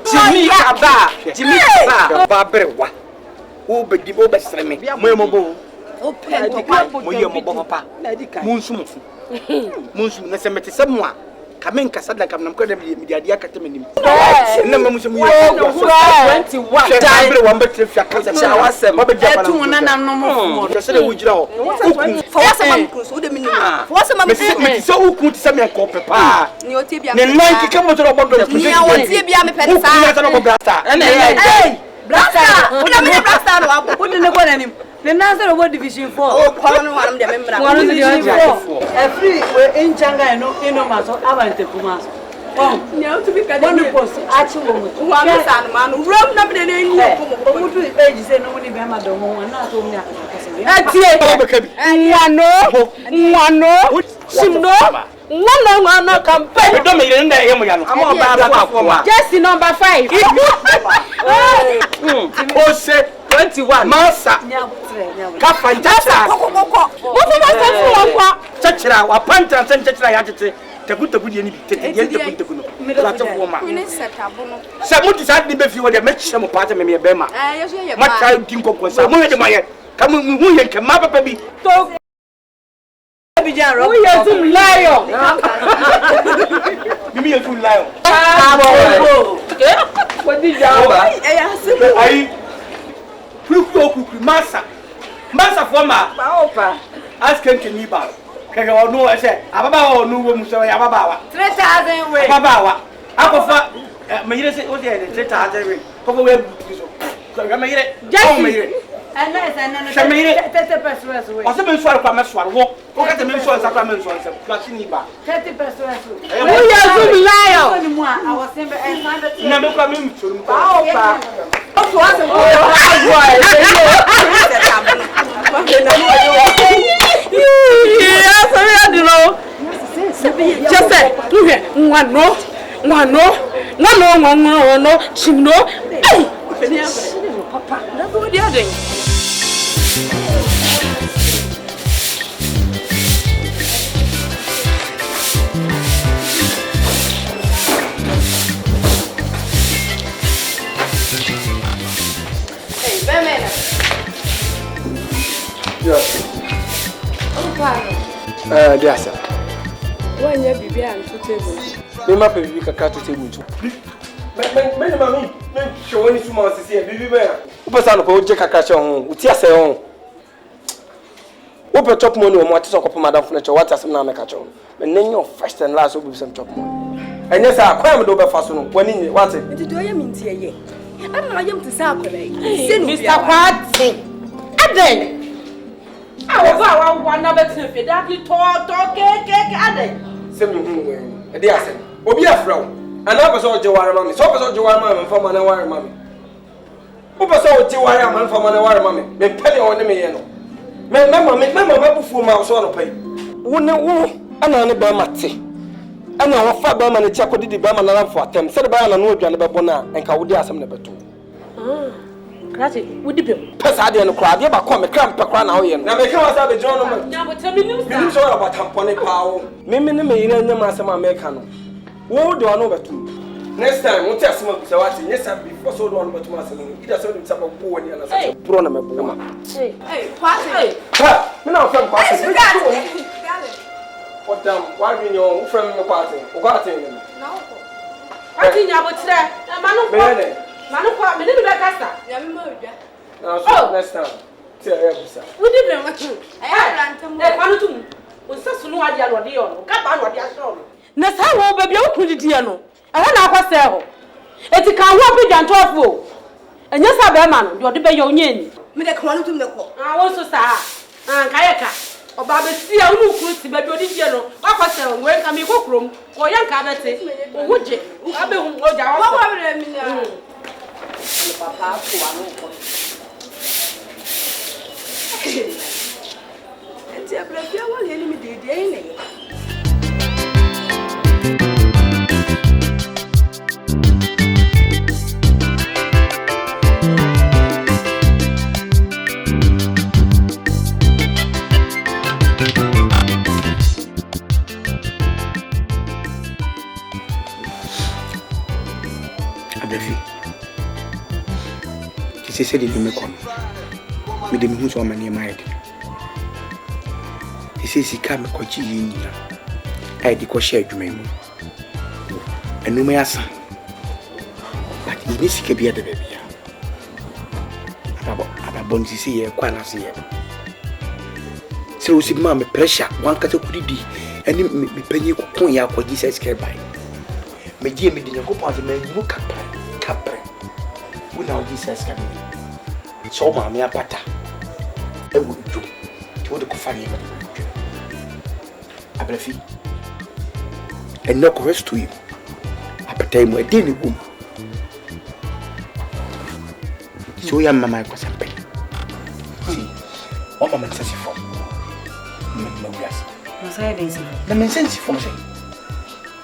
Jimmy aba. Jimmy aba. Ba brewa. Wo bedi obesre me. Mo bo. Open to mo ye mo bo papa. Munsum. Munsum na se mete se mo a. Kamen kasa da kam nam ko dem media dia kata menim. Na mamusum ye 21. Jambre wa mbetre fia kasa cha wasem. Ba be dia Tu na na no mo. Je se le wujira ho. Force mam cruise o de minim. Force mam me se ukun ti se me ko pepa. ni o tie bia. Ne nan kike mo to obodo. Ni o tie bia me pede sa. Ni ta no brasta. Hey! Brasta! O de me brasta no abo. Wo de ne ko nanim. Ne nanse ro division 4. O kwalo no waram de me mra. One division 4. Every we in Changa no maso abante kumaso. Oh, Ni o to be ka one post achi wo mo. Wa me sa no ma no. Rom na me de ni ko O mutu age say no ni be ma do mo na so mi akakase. Etie. Wano. Simno. One campaign. We don't make it in there mo ya no. I'm about to Just number 5. O se 21. Masa. Ka fantastic. What was that for? Chachira wa panta san chachira ya tete. Tagu die ni bi tete die tagu no. La to wo ma. ni setabu no. Se mutu sa di be fi wo de me chire mo pata me be ma. Yeso ye Ma try din kokko sa mo ye de ma ye. Ka mu ye nke ma papa bi. To Abidjan ro. who you some lion? Mimi ye fu lion. Okay. What did you have? Ai. Kuku masa. Masa for ma. Opa. Ask him to me ba. Keke onu e se ababa onu wo mu so ya baba wa. 3000 we. Baba wa. Akofa me yire se o de 3000 we. Koko we buti so. Ka me yire. Just me yire. And no 30 pesos we. O se me so kwa me so wo. O ka te me so sa kwa me so se. Ka si ni ba. 30 pesos we. Who you some lion? Ni mo I was saying and Na me kwa me so mu pa. Opa. O wa se Yeah, sorry, I don't know. Just say, look here, no, chimno. Papa, that's what you're doing. Hey, Bemena. Yes. Dear sir. When you be on to table. Me ma pe bibi kaka to table tu. Me ma mi show ni suma sisi bibi me. O pesa no ko je kaka che ho. Uti ase ho. O pe chop money o mo ati so ko madam furniture what asem na me ka che ho. Me nenyo first and last o bibi sem chop money. Enye sa kwa me do be fa so no. Wani ni what? Nti do ye mintie ye. Ana ayem te sa akola yi. Mr. Party. Aden. I was one number 2. That you talk, Aden. Sem hu we. E dey ase. Obi afra o. ana ba so jeware mami so ba so jeware mami fa ma na ware mami o ba so jeware am fa ma na ware mami me pele o ne me ye no me mama bufu ma so no pai wo ne wo ana ne ba mate ana wo fa ba ma ne tia kodidi ba ma na lamfo atem se de ba na no aduane be bo na enka wo di asem ne beto krati wo di bem pesa de no kra de ba ko me kram pe kra na wo ye no na me ka wasa be jono no nya bo temi nim sa me so ra ba tampone pa wo me ne me yire nya ma asem America no wo de ono beto next time wo tell some say what yes am before so do ono beto ma asem no ida so dem sapa bo woni ana so pro na me bo ma Hey, party. ha me na fam kwase what damn why be your friend me kwase o kwase ni No. ati nya bo tire manu ko me ne be kasa Ya me mo bia. now so next time tell everybody wo di bem Aya rantam. kwanu tum o sa sunu ade alo de yo no ka ba no ade aso no na sa wo ba bia wo kun didi no na akwase ho eti kan wo bi dwantofo enya sa be ma no de ode be yo nyeni Me de kwanu tum ne ko. wo so sa ka oba be sia unu kuru ti ba bi odi die no akwase ho we ka mi kokrom ko ya nka bete o hoje abe hu o ja Wa wo wa be mi na. papa ko anu ko Enti abra bia wa le ni mi de de ni. Abefi. Kisi se de me kom. Me de me hu so mani ma yede. Kisi sika me kwachi yinina. Ai di ko share adwuma mu. Enu me asa. But ni sika bia de bia. Ababo nsi se ye kwa na se ye. Se o si ma me pressure wan kata kudidi. Eni me panyi ko kon ya kwa Jesus care by. Me die me di Nyankopon ase me mu kapre. Wona o Jesus ka me. So ma me apata. E wo do. Ti wo de ko fa ni me. Abrefi. And no rest to you. Apata mu e de ni gum. So ya mama ko sampe. See. O mama nsasi fo. Me no gas. No say dey see. Na me nsasi fo say.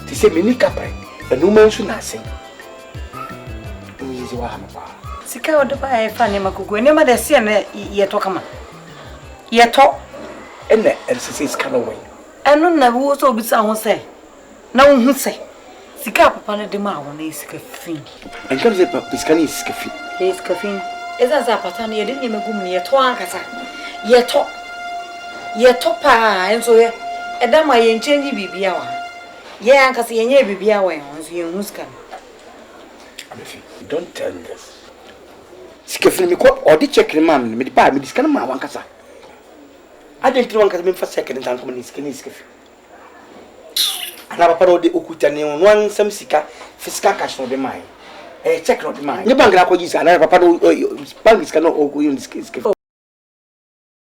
Ti se me ni kapre. Enu me nso na sen. O yizi wa ha pa. Sika odo ba e fa ne makugo ne ma de se na ye to kama. Ye to Ene nsasi ska no wen. enu na wo so bi sa ho se. Na wo hu se. Sika papa ne de ma wo na sika fin. Enkam se pa ska ni ska fi. Sika fin. Eza za pata ne ye de ne magum ne ye to ankasa. Ye to. Ye to pa enso ye. Eda ma ye nchenji bibia wa. Ye ankasa ye nye bibia wa enso ye hu sika. Abefi, don't tell me this. Ska fi me ko odi check ni mam me di pa me di ska na ma wan kasa. Ade ntiri wan kasa me fa second tan ko ni ska fi. Ana papa no de okuta ne wan sam sika fiscal cash no de mai. Check no de mai. Ni bank na ko ji sa na papa no bank ska no o ko yin ska.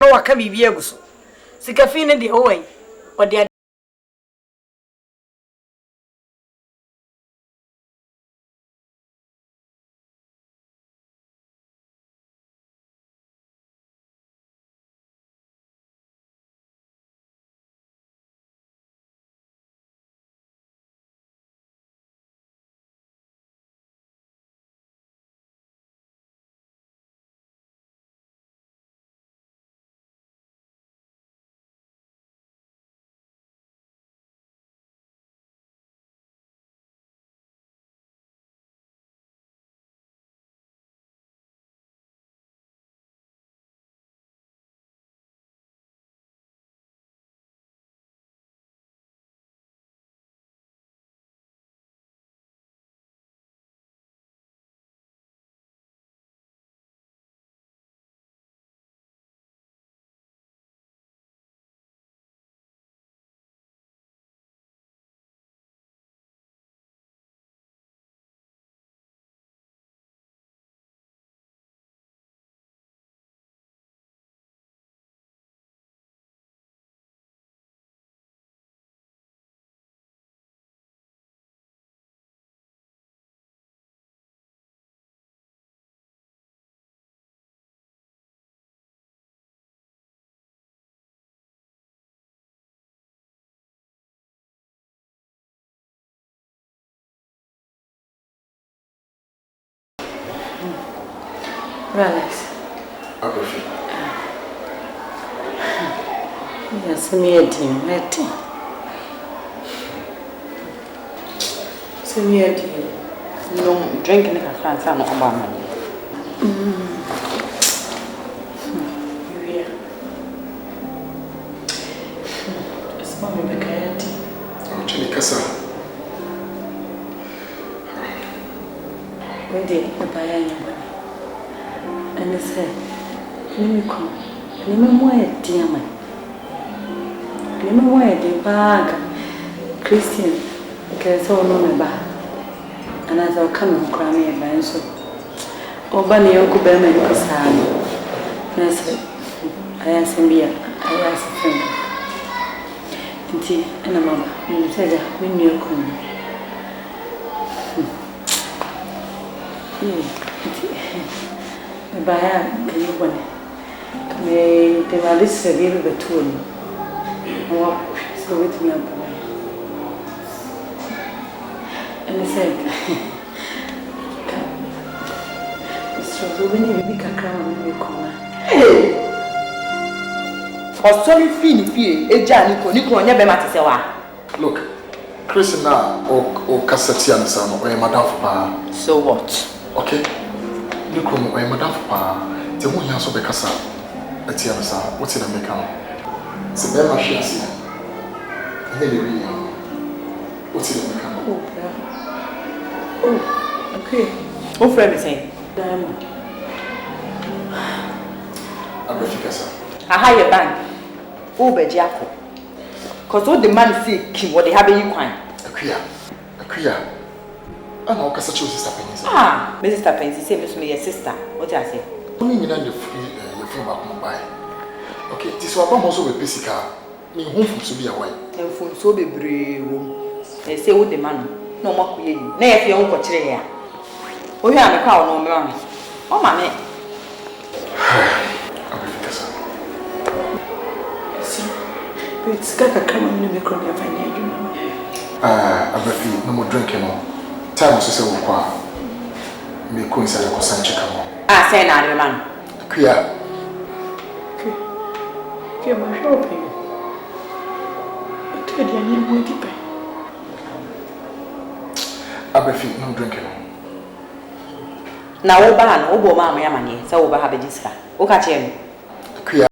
No waka bibia guso. Sika fin ne de o wen. Alex. Akofi. Yes, me a team. Me a team. No drinking a France and Obama. It's Mamma Becayati. Oh, Chinicasa. Where did the buyer anybody? And they said, let me come. Let me more, dear man. Let me more, the bag. Christian, because all no me ba. And as I'll come and cry me again, so. Oh, Bunny, you could bear me to sign. And I said, I asked him, I asked a friend. And he, and a mother, you said, when you come. Me buyer, can you want it? Me, they were this severe the tool. So with me up. And he said, so when you make a crown, you come. Hey! For sorry, Philip, a Janiko, Nico, never matter. Look, Chris now, or Cassatian, son, or Madame. So what? Okay? Nico, or Madame, the one has of the Cassa, a Tiana, what's in the mecano? It's a very much here. What's in the mecano? Oh, okay. What for everything? I hire a bank. Oh, but Jaco. Because all the man see what they have in Ukraine. A queer. I know Cassatio sister Penny. Ah, Mrs. Penny says to me, your sister. What I say? Only in the free your phone back by. Okay, this was also a basic car. Me home from Subia away. And from so be brave. They say what the man. No more queer. Nay, if you won't watch here. We have a cow, no more. Oh, mammy. It's got a come on the micro. I'm afraid no more drinking. Time was so quiet. Me coincide with Sancho. Ah, say now, man. Queer. Queer, my shopping. I tell you, I'm going to pay. I'm afraid no drinking. Now, Oban, Obama, my money, so over have a discount. Okay, Jim. Queer.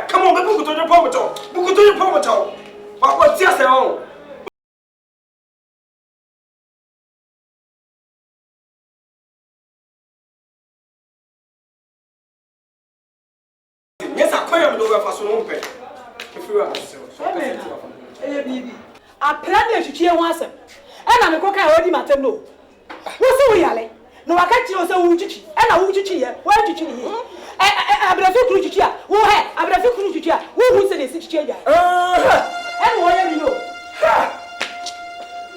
Come on, book to your poverty. Book to your poverty. What's your say? Yes, I quite am over for so long. If you are I plan to cheer once. And I'm a cook. I already matter no. What's the way? No, I can't tell you so and I won't cheer. Why did you? I will feel to cheer. Who had? I will feel to cheer. Who said it's chair? And why are you?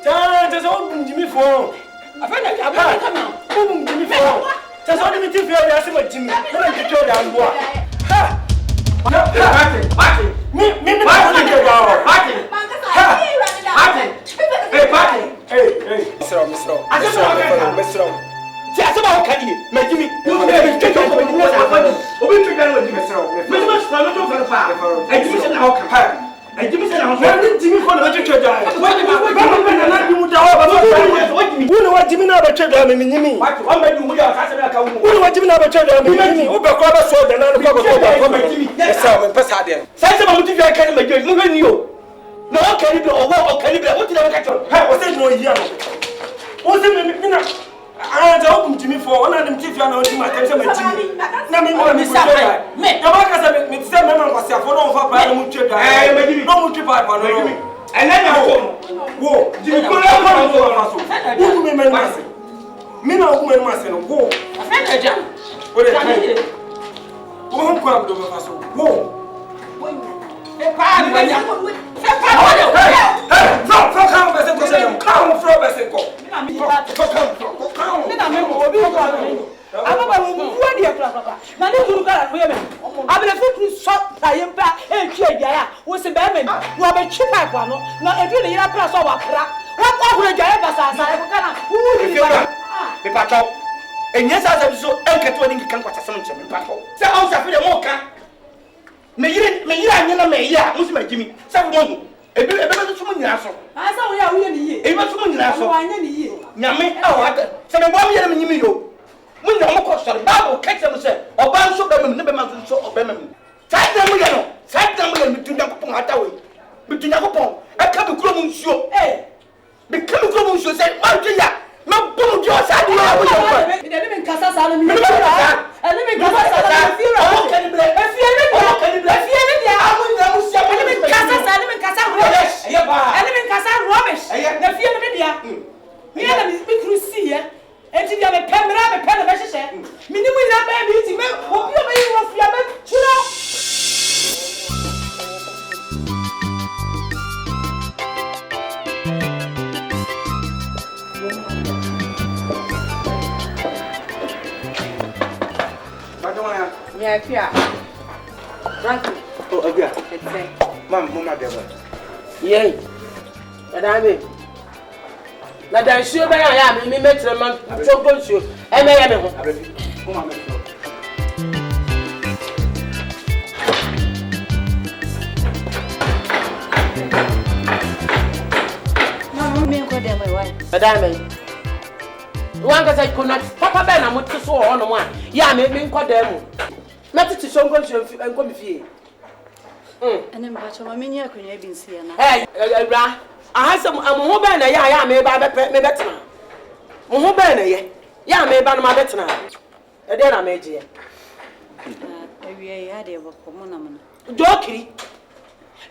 Time to Just all Jimmy for. I find that I'm come now. Jimmy for. Just all the TV I see what Jimmy. What did you do down what? Ha! Martin. Me Martin. Hey, Martin. Hey. Mr. Just about can you? Make me. You have to take over the water. Obi to go with Mr. Mr. Not over the fire. And you said how can. And Jimmy said, I'm going Jimmy for the church. What Jimmy now the church? I mean, what made you with your cousin? What Jimmy now the church? I mean, who got a sword and another Jimmy. Yes, sir, and pass out there. Say about you, I can't make you. No, can you do or what can you do? What did I get? Was there no year? Was it I don't Jimmy for one of them teeth. I know my attention. Let me more Miss Sarah. Me, the workers have been sent members of the phone for by no trip. No trip. And then I go. Jimmy, go down. Who may mass? Me no woman must go. A friend, a jam. What is it? Who come to the castle? Whoa. Me yira nyina me ya musu ma Jimmy sa mo ebe be so mo nyina so asa wo ya wo ni ye ebe so mo nyina so wa nya ni ye nyame a wa ta se me bom yere me nyimi yo mo nya mo ko sori bible catch am say oba nso be me ne be ma so oba me sai da mo ye no sai da mo ye mi tunya ko pon ata we mi tunya ko pon e ka be kuro mo nsuo me ka be kuro mo nsuo say ma tunya ma bom jo sa di ya wo yo me de me kasa sa no mi ele me kasa sa na fi ra o kan bre e fi ele o kan bre fi ele dia amu na mu sia ele me kasa rubbish ele me kasa rubbish na fi ele dia me ele me krusi ya e ti dia me kamera me pele be hyehyɛ me ni mu ina ba bi ti me obi o be yi wo fi ya me chiro Yeah, Frankie. Oh, again. Mama, yay. Madame. Madame, sure, I am. Me met a man. So good, you. And I am. Madame. One guy could not. Papa Ben, I'm to so on one. Yeah, me call them. Not to show and come here. And then, but my minion could have been seen. Hey, I have some mobile. I may buy me better. Mobile, yeah, may buy my better. And then I made you. We had a woman. Jockey.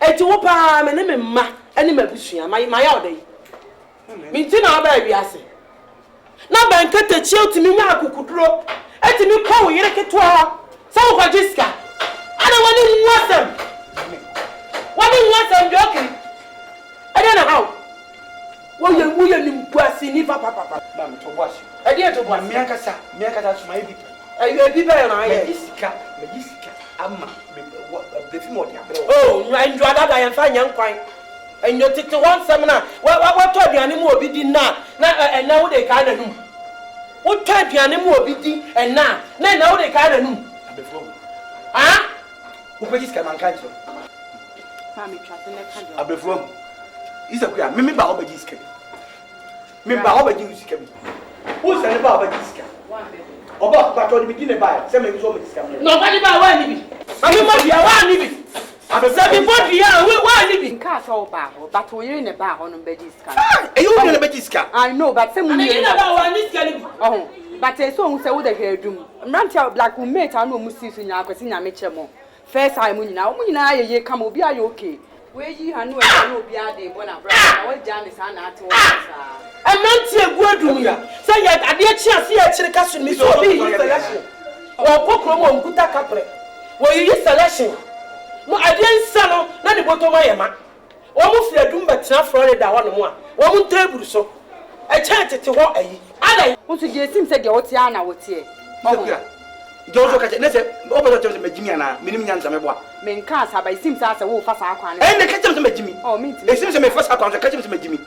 And to whoop my name, ma, and my old day. Mintina, baby, I say. Now, by cut a chill to me, I could grow. And to me, call you like a 12. Some of Jessica. I don't want them. What do you want them joking? I don't know how. William Boissy, Papa, to wash. I dare to one Miakasa, to my people. I be better than I Jessica, Amma, the Fimodia. Oh, you enjoy that I am fine, young quine. And you take to one seminar. What told you anymore be did now, and now they kind of know. What type you anymore be did, and now they kind of know. Ah? Who put this man can't you? Mammy trust in the country. I'll be from. Is a queer. Mimi Baba Giska. Mimi Baba Giska. Who's the Baba Giska? About but on the beginning by 7 so much. Nobody by 1 living. I mean, my dear, 1 living. I'm a 740 year, 1 living. Castle Barrow, but we're in a bar on Bedisca. You in a Bedisca? I know, but some oh. But I saw who said the hair doom. Rantia black will make our no musicians in our Casina Mitchell. First time when I come will be okay. Where you are no be a day when I brought Janice and I told a man see a good room. Say yet I did chance here to the castle, Miss Selection. Or Pokemon Kuta Capre. Where you use selection. No, I didn't sell not the bottom of my man. Almost a doom but not Florida one more. One table so. chance to what ayi. Ada. Who to je sim said your tia na wotie. Jojo ka ne se obo to magimi ana minim nya nsame boa. Men ka sa ba sim sa wo fa sa akwan. Ne ka se magimi. Oh me ti. E sim se me fa sa akwan ka se magimi.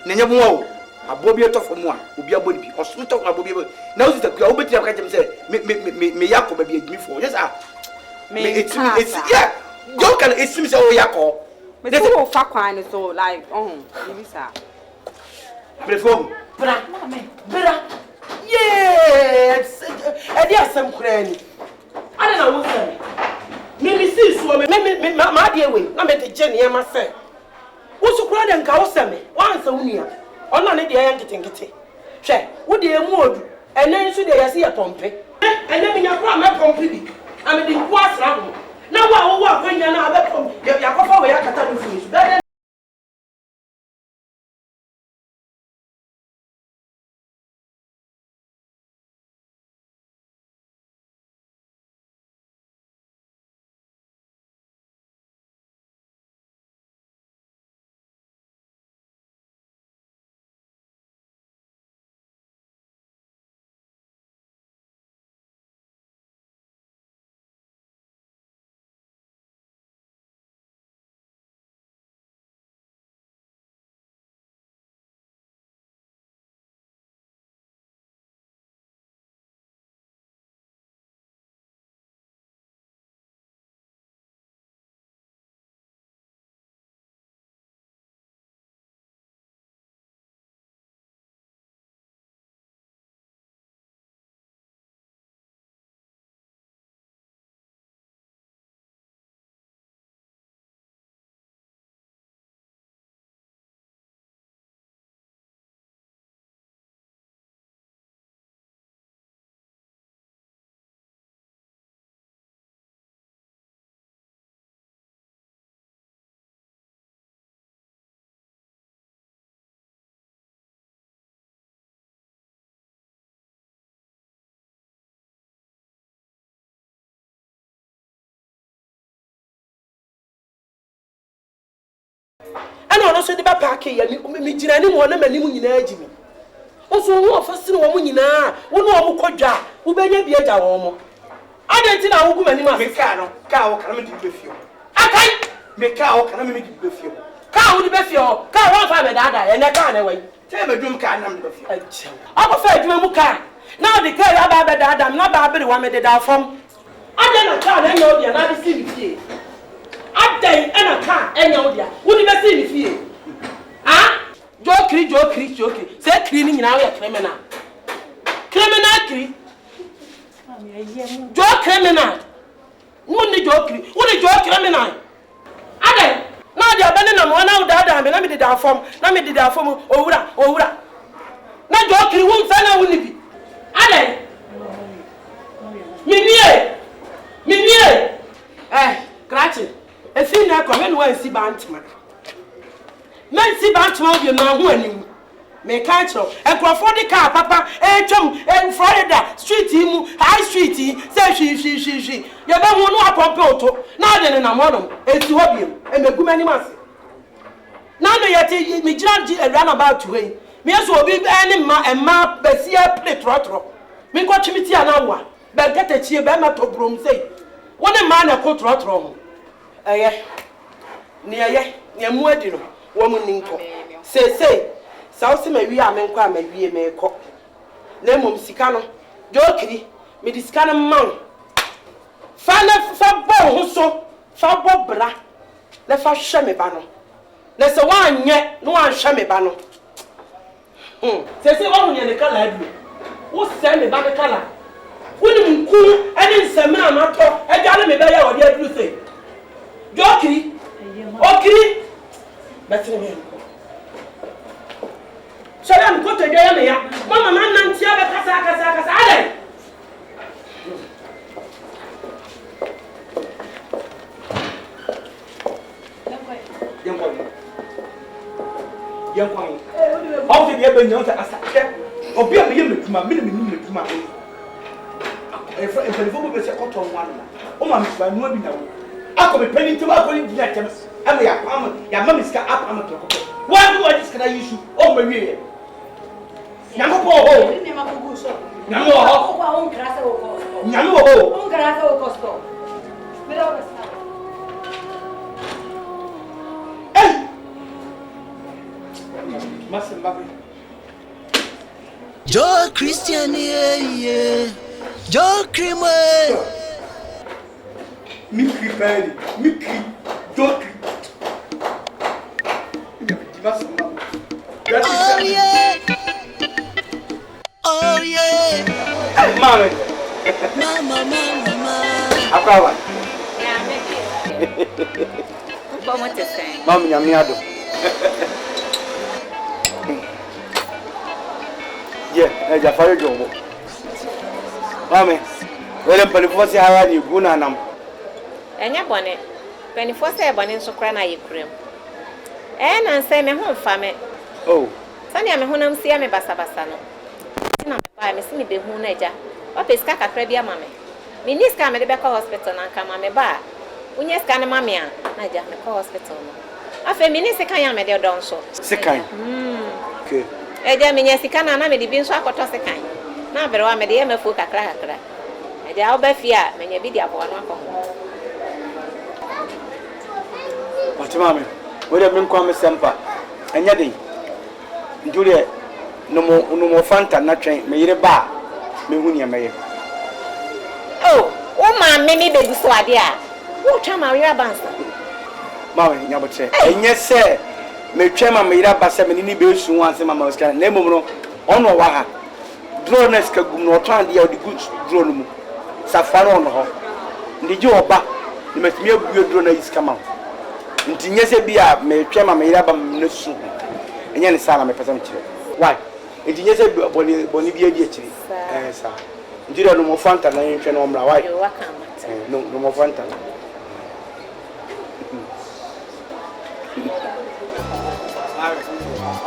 Ne nya buwa o. Abo bi etofo mu a obi abodi bi. Oso to abo bi. Na wo sita ku a wo betira ka se me yakoba bi agimi fo. Yes ah. It's yeah. You can it seems oh yako. Me so fa kwan so like maybe sir. Abefom. Bra. Bra. Yes. E dia asem kura ni. Ada na wo say. Me see so me ma dia we. Na me te je ne ma say. Wo su kura de nka wo say me. Wan sa wunia. Ona ne dia yan kitenkete. Hwe, wo de emu odu. Ene nso de yase ya pompe. Ene me nya kura me pompe bi. Ame di kwa asra ho. Na wo akwanya na abepom. Ya kofa we yakata no finish. Ana no so de ba pack ya mi gina ni mo na manim nyina agimi. Oso wo ofasiri wo nyina, wo no wo kodwa, wo benya bi agya wo mo. Adenti na wo gu manim a. Me ka no, ka wo kana me di befio. Akai, me ka wo kana me di befio. Ka wo di befio, ka wo fa me dada, e ne ka na wai. Te me dwum ka na me befio. Acha. Abo fa adwuma mu ka. Na de ka ya ba be dada, na ba be wa me de da fam. Ade na ka na nya obi na de si mi fie. Adai ena ka enya odia woni be si ni fie ah jokri se kri ni nyina wo criminal kri jo criminal woni jo criminal adai na dia be na mo na udada me na me de da fom owura na jokri won fa na woni bi adai mimie krachi efi na ko me no ansi bantma men si bantma bi na ho anim me ka chro enkrofo de car papa etwam en Florida street mu high street say hwi ye be hu no apompe oto na de ne na monom eti ho biem emegu mani mase na no yete me gira gi run about way me so obi eni ma emma besia plate trotro me ko twimiti ana wa be gata chie be ma to brom say woni ma na ko trotro ho eye ni emu adi no wo mu ninko say sausi ma wi amenko a ma wie me ko na mom sika no jokiri me di sika no man fa bo ho so fa bo bra na fa hwe me ba no na se wa anye no wa hwe me ba no say wa hunye ne kala adu wo se me ba ne kala woni nku ene nsamina ma to e jale me ba ya wo de adu say jokiri okiri betre me Salam ko to de me ya mama man nan tia be kasa ale Yankwan how did you be nyon ta asa obi a me ye metuma me ni metuma e fo be se ko to wan na o ma me ba no bi na wo ako me pani to ba ko ni dia tem ama ya pam ya mamiska up ama to ko wa do wa diska na yisu o ma wie Nyame po ho. Nyame wo ho. Nyame wo ho. Eh. Masimba. Joe Christian, yeah. Joe Creamer. Mikri pari, mikri, jokri. Masimba. Oh yeah. Oh yeah. Mama. Mama. Akawa. Yeah, make it. What to say? Mama nyame ado. Yeah, ja fare jobo. Mama, wele mpalifo si haya ni guna nam. Enya bone. Penifo se bone nso kra na yekrem. Na nse me ho mfa me. Oh. Sani ame honam sia me basa no. Na me ba me si me behu na eja. Wa peska kakra bia mame. Me ni ska me de be ka hospital na nka mame ba. Unye ska ne mame a na eja me ka hospital no. Afa me ni sika ya me de don so. Sekan. Okay. Eja me nya sika na me de bi nso akoto sekan. Na bere wa me de ye mafu kakra. Eja oba fi a me nya bi di abo no akọ. Mame, where have been come semper? And yet, Julia, no more fanta, not train, me a bar, me wunia may. Oh, ma, me baby so idea. Who chama Maria Bansa? Mamma, never say. And yes, sir, me chama made up by 70 bills once in my mother's can name on waha. Drones can no turn the goods drone. Safaro on her. Did you oba? You must be a good drone is come out. Nti nyese bia me twema me yaba mnesu enye ne sala me pesa me kire why nti nyese boni bia di akiri sa nti do no mo fanta na yentwe no mra why no mo fanta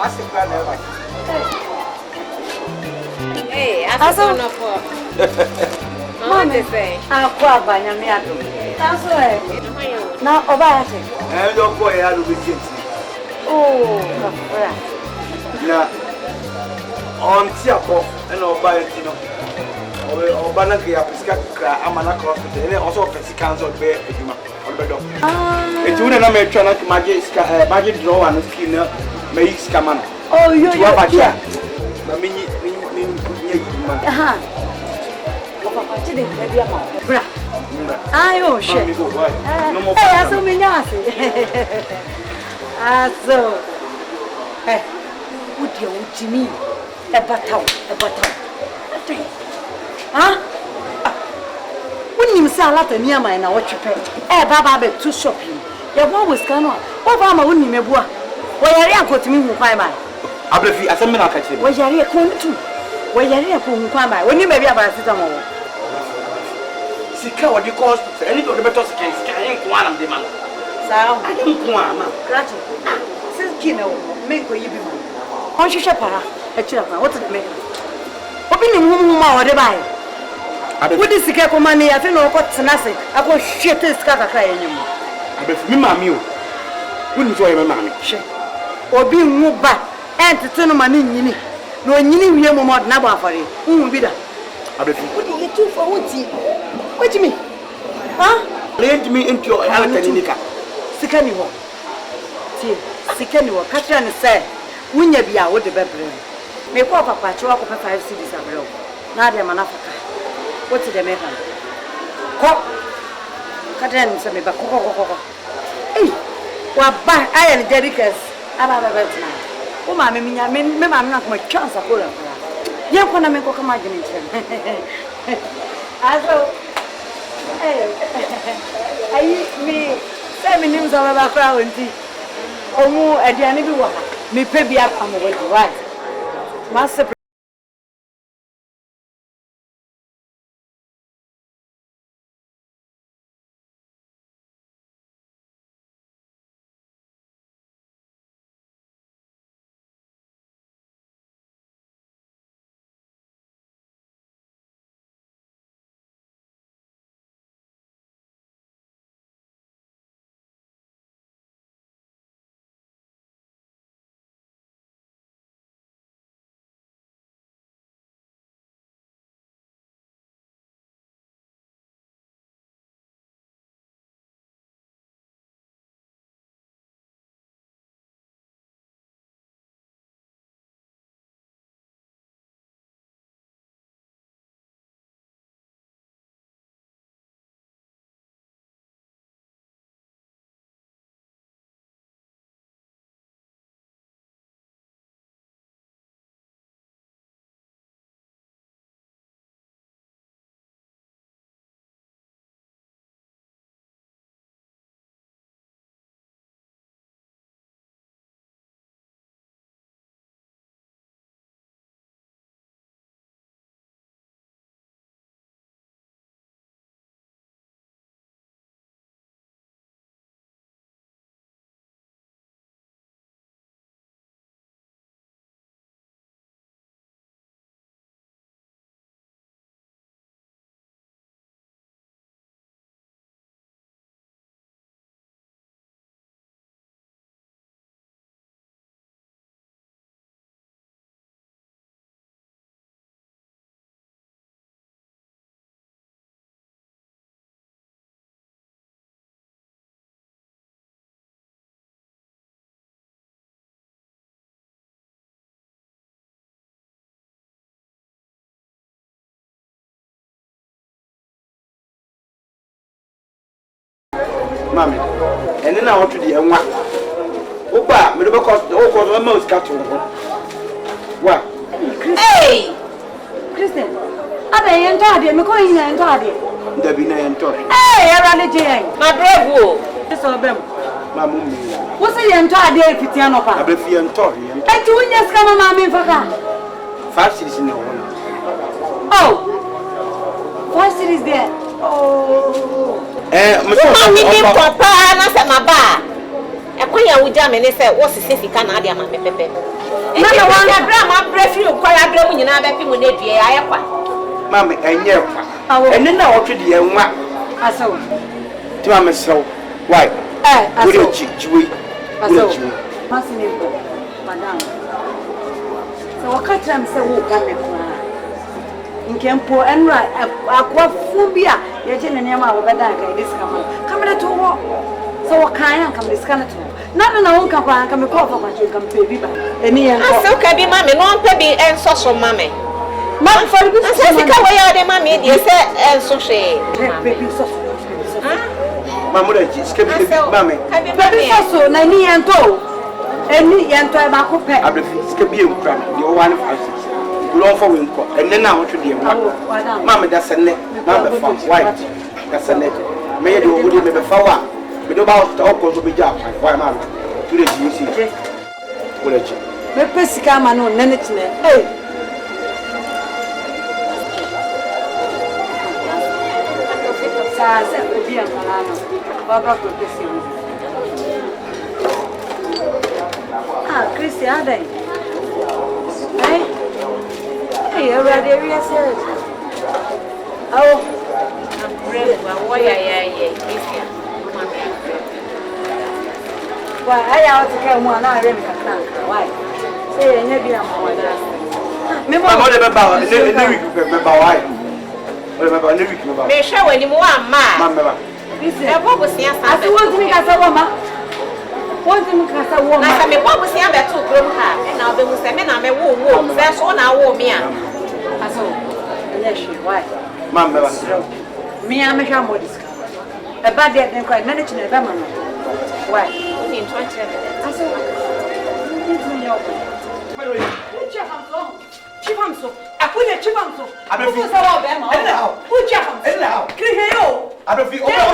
asikwa na ba aso no for mama say Akwa abanya me ado. Taso na oba ya se. Yo ko ya do be kiti Oh, kafura. na on ti akọ na oba enti no oba na ke apiska kra amana hospital ene also physical cancer be adwuma obedo enti una na me twa na magi draw and skin na me iska man Oh, yo. na minyi nye man Aha. Papa chide bia ma. Bra. Ayo she. no mo Aso minyase. Aso. Udia utimi. Ebataw. Ha? Unim sa lata ni ama na wotwepe. Baba be to shopping. Ya bo wo scan no. O ba ma unim ebua. Wo yare akotimi hu kwan ba. abrefi asem na ka kire Wo yare ko ntu. Wo yare ko hu kwan ba. Oni ma bia ba sita mo. sika wodi ko hospital eni do beto sika en ko anam de man Sao? adem ko ama Krachi. Sinki na wo me ko yibi mo. On hwehwe para. Akira kwa what the make. Obi ni mu ma wo de bai. Wodi sika ko mani ya fe no ko tenase. Akọ hwete sika kakra yenyum. abrefi mi mami o woni so ye mami Hwe. Obi nwu ba entete no mani nyini. No nyini wie mo mod na bo afare. Hu bi da. abrefi Wodi ye tu for wuti. What me? Huh? lead me into your alkanika Sika ni wo. Tie, sika ni wo. Katra ni say, wunya bia wo de bebre. Me ko papa che wa ko 5 cedis abre wo. Na de manafaka. What de me kan? Ko. Katra ni say me ba ko. Eh. Wa ba aye ni dedicates. Aba betina. O ma me minya me ma na ko ma chance ko la. Ye ko na me ko kama gini chen. Aso Ayi me say me nim so ba kra wonti. Omu aduane bi wo ha. Me pe bia pa mo wadi right. Ma Mami, and then I want to the one. Opa, me do ko mouse cat to ho. Wa. Hey! Christian, ada yen to ade, me ko yin to ade. Da bi na yen to. Hey, era le je yen. My brave wo. So bem. Ma mu mi. Wo se yen to ade fitia no pa. Abe fi yen to. Enti wunya ska mama me faka. 5 cities in the one. Oh. 5 cities there. Oh. Mami papa na se maba. Ekwanya wuja me ne se wo sese sika na ade ama me pepe. Na wa na bra ma bra fi ko ya bra mu nyina be pi mu na due aye kwa. Mami enye kwa. Ene na wo twe de enwa. Aso. Ti ma me sew. Why? Aso. Wo chiwe. Aso. Masini ko. Madam. So wakati amse wo ga me kwa. Nkempo enra akwa fubia ye je ne nema wo beda ka diska ma. Kamera to wo. So wakanya kamera diska na to. Na wonka kwa nka me ko fa kwa nka mpe bi ba. Eni yen ko. Aso ka bi mame no mpe bi enso so mame. Ma for bi so sika wo ya de mame die se enso hwe. Baby so. Mamura ji ske bi mame. Baby so na ni yen to. Eni yen to e ba ko pe. Abefi ske bi enkura de o 156. Long for winko and then now to the Mamma that's a net, Mamma white. That's a net. May you would be before. We don't about to open to be job. Why, Mamma? To the GC. What a chip. Me pesca mano, nenetne. Hey. Sa will be a malano. Barbara could be seen. Ah, Christy, are they? Hey? Hey, you're ready, yes, yes. Oh, I'm brave. Why, yeah, Christian. Why, I ought to get one. I really can't. Why? Say, maybe I'm one. Remember, why? Remember, me show when you want, Mamma. This is a book. I want to make us a woman. What do you cast a woman? I mean, what was the other two grown her? And now there was a man I may woo. That's all I wore me. I saw. Yes, why? Mamma, me, I'm a shambo discover. A bad day, then quite managing a woman. Why? In 20 minutes. I saw. Chipamso. I put a chipamso. I don't feel so bad. Who chapams? Now, Criheo. I don't feel Christian,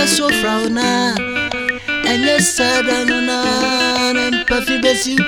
so frauna and yes, I don't know, and puffy bess you,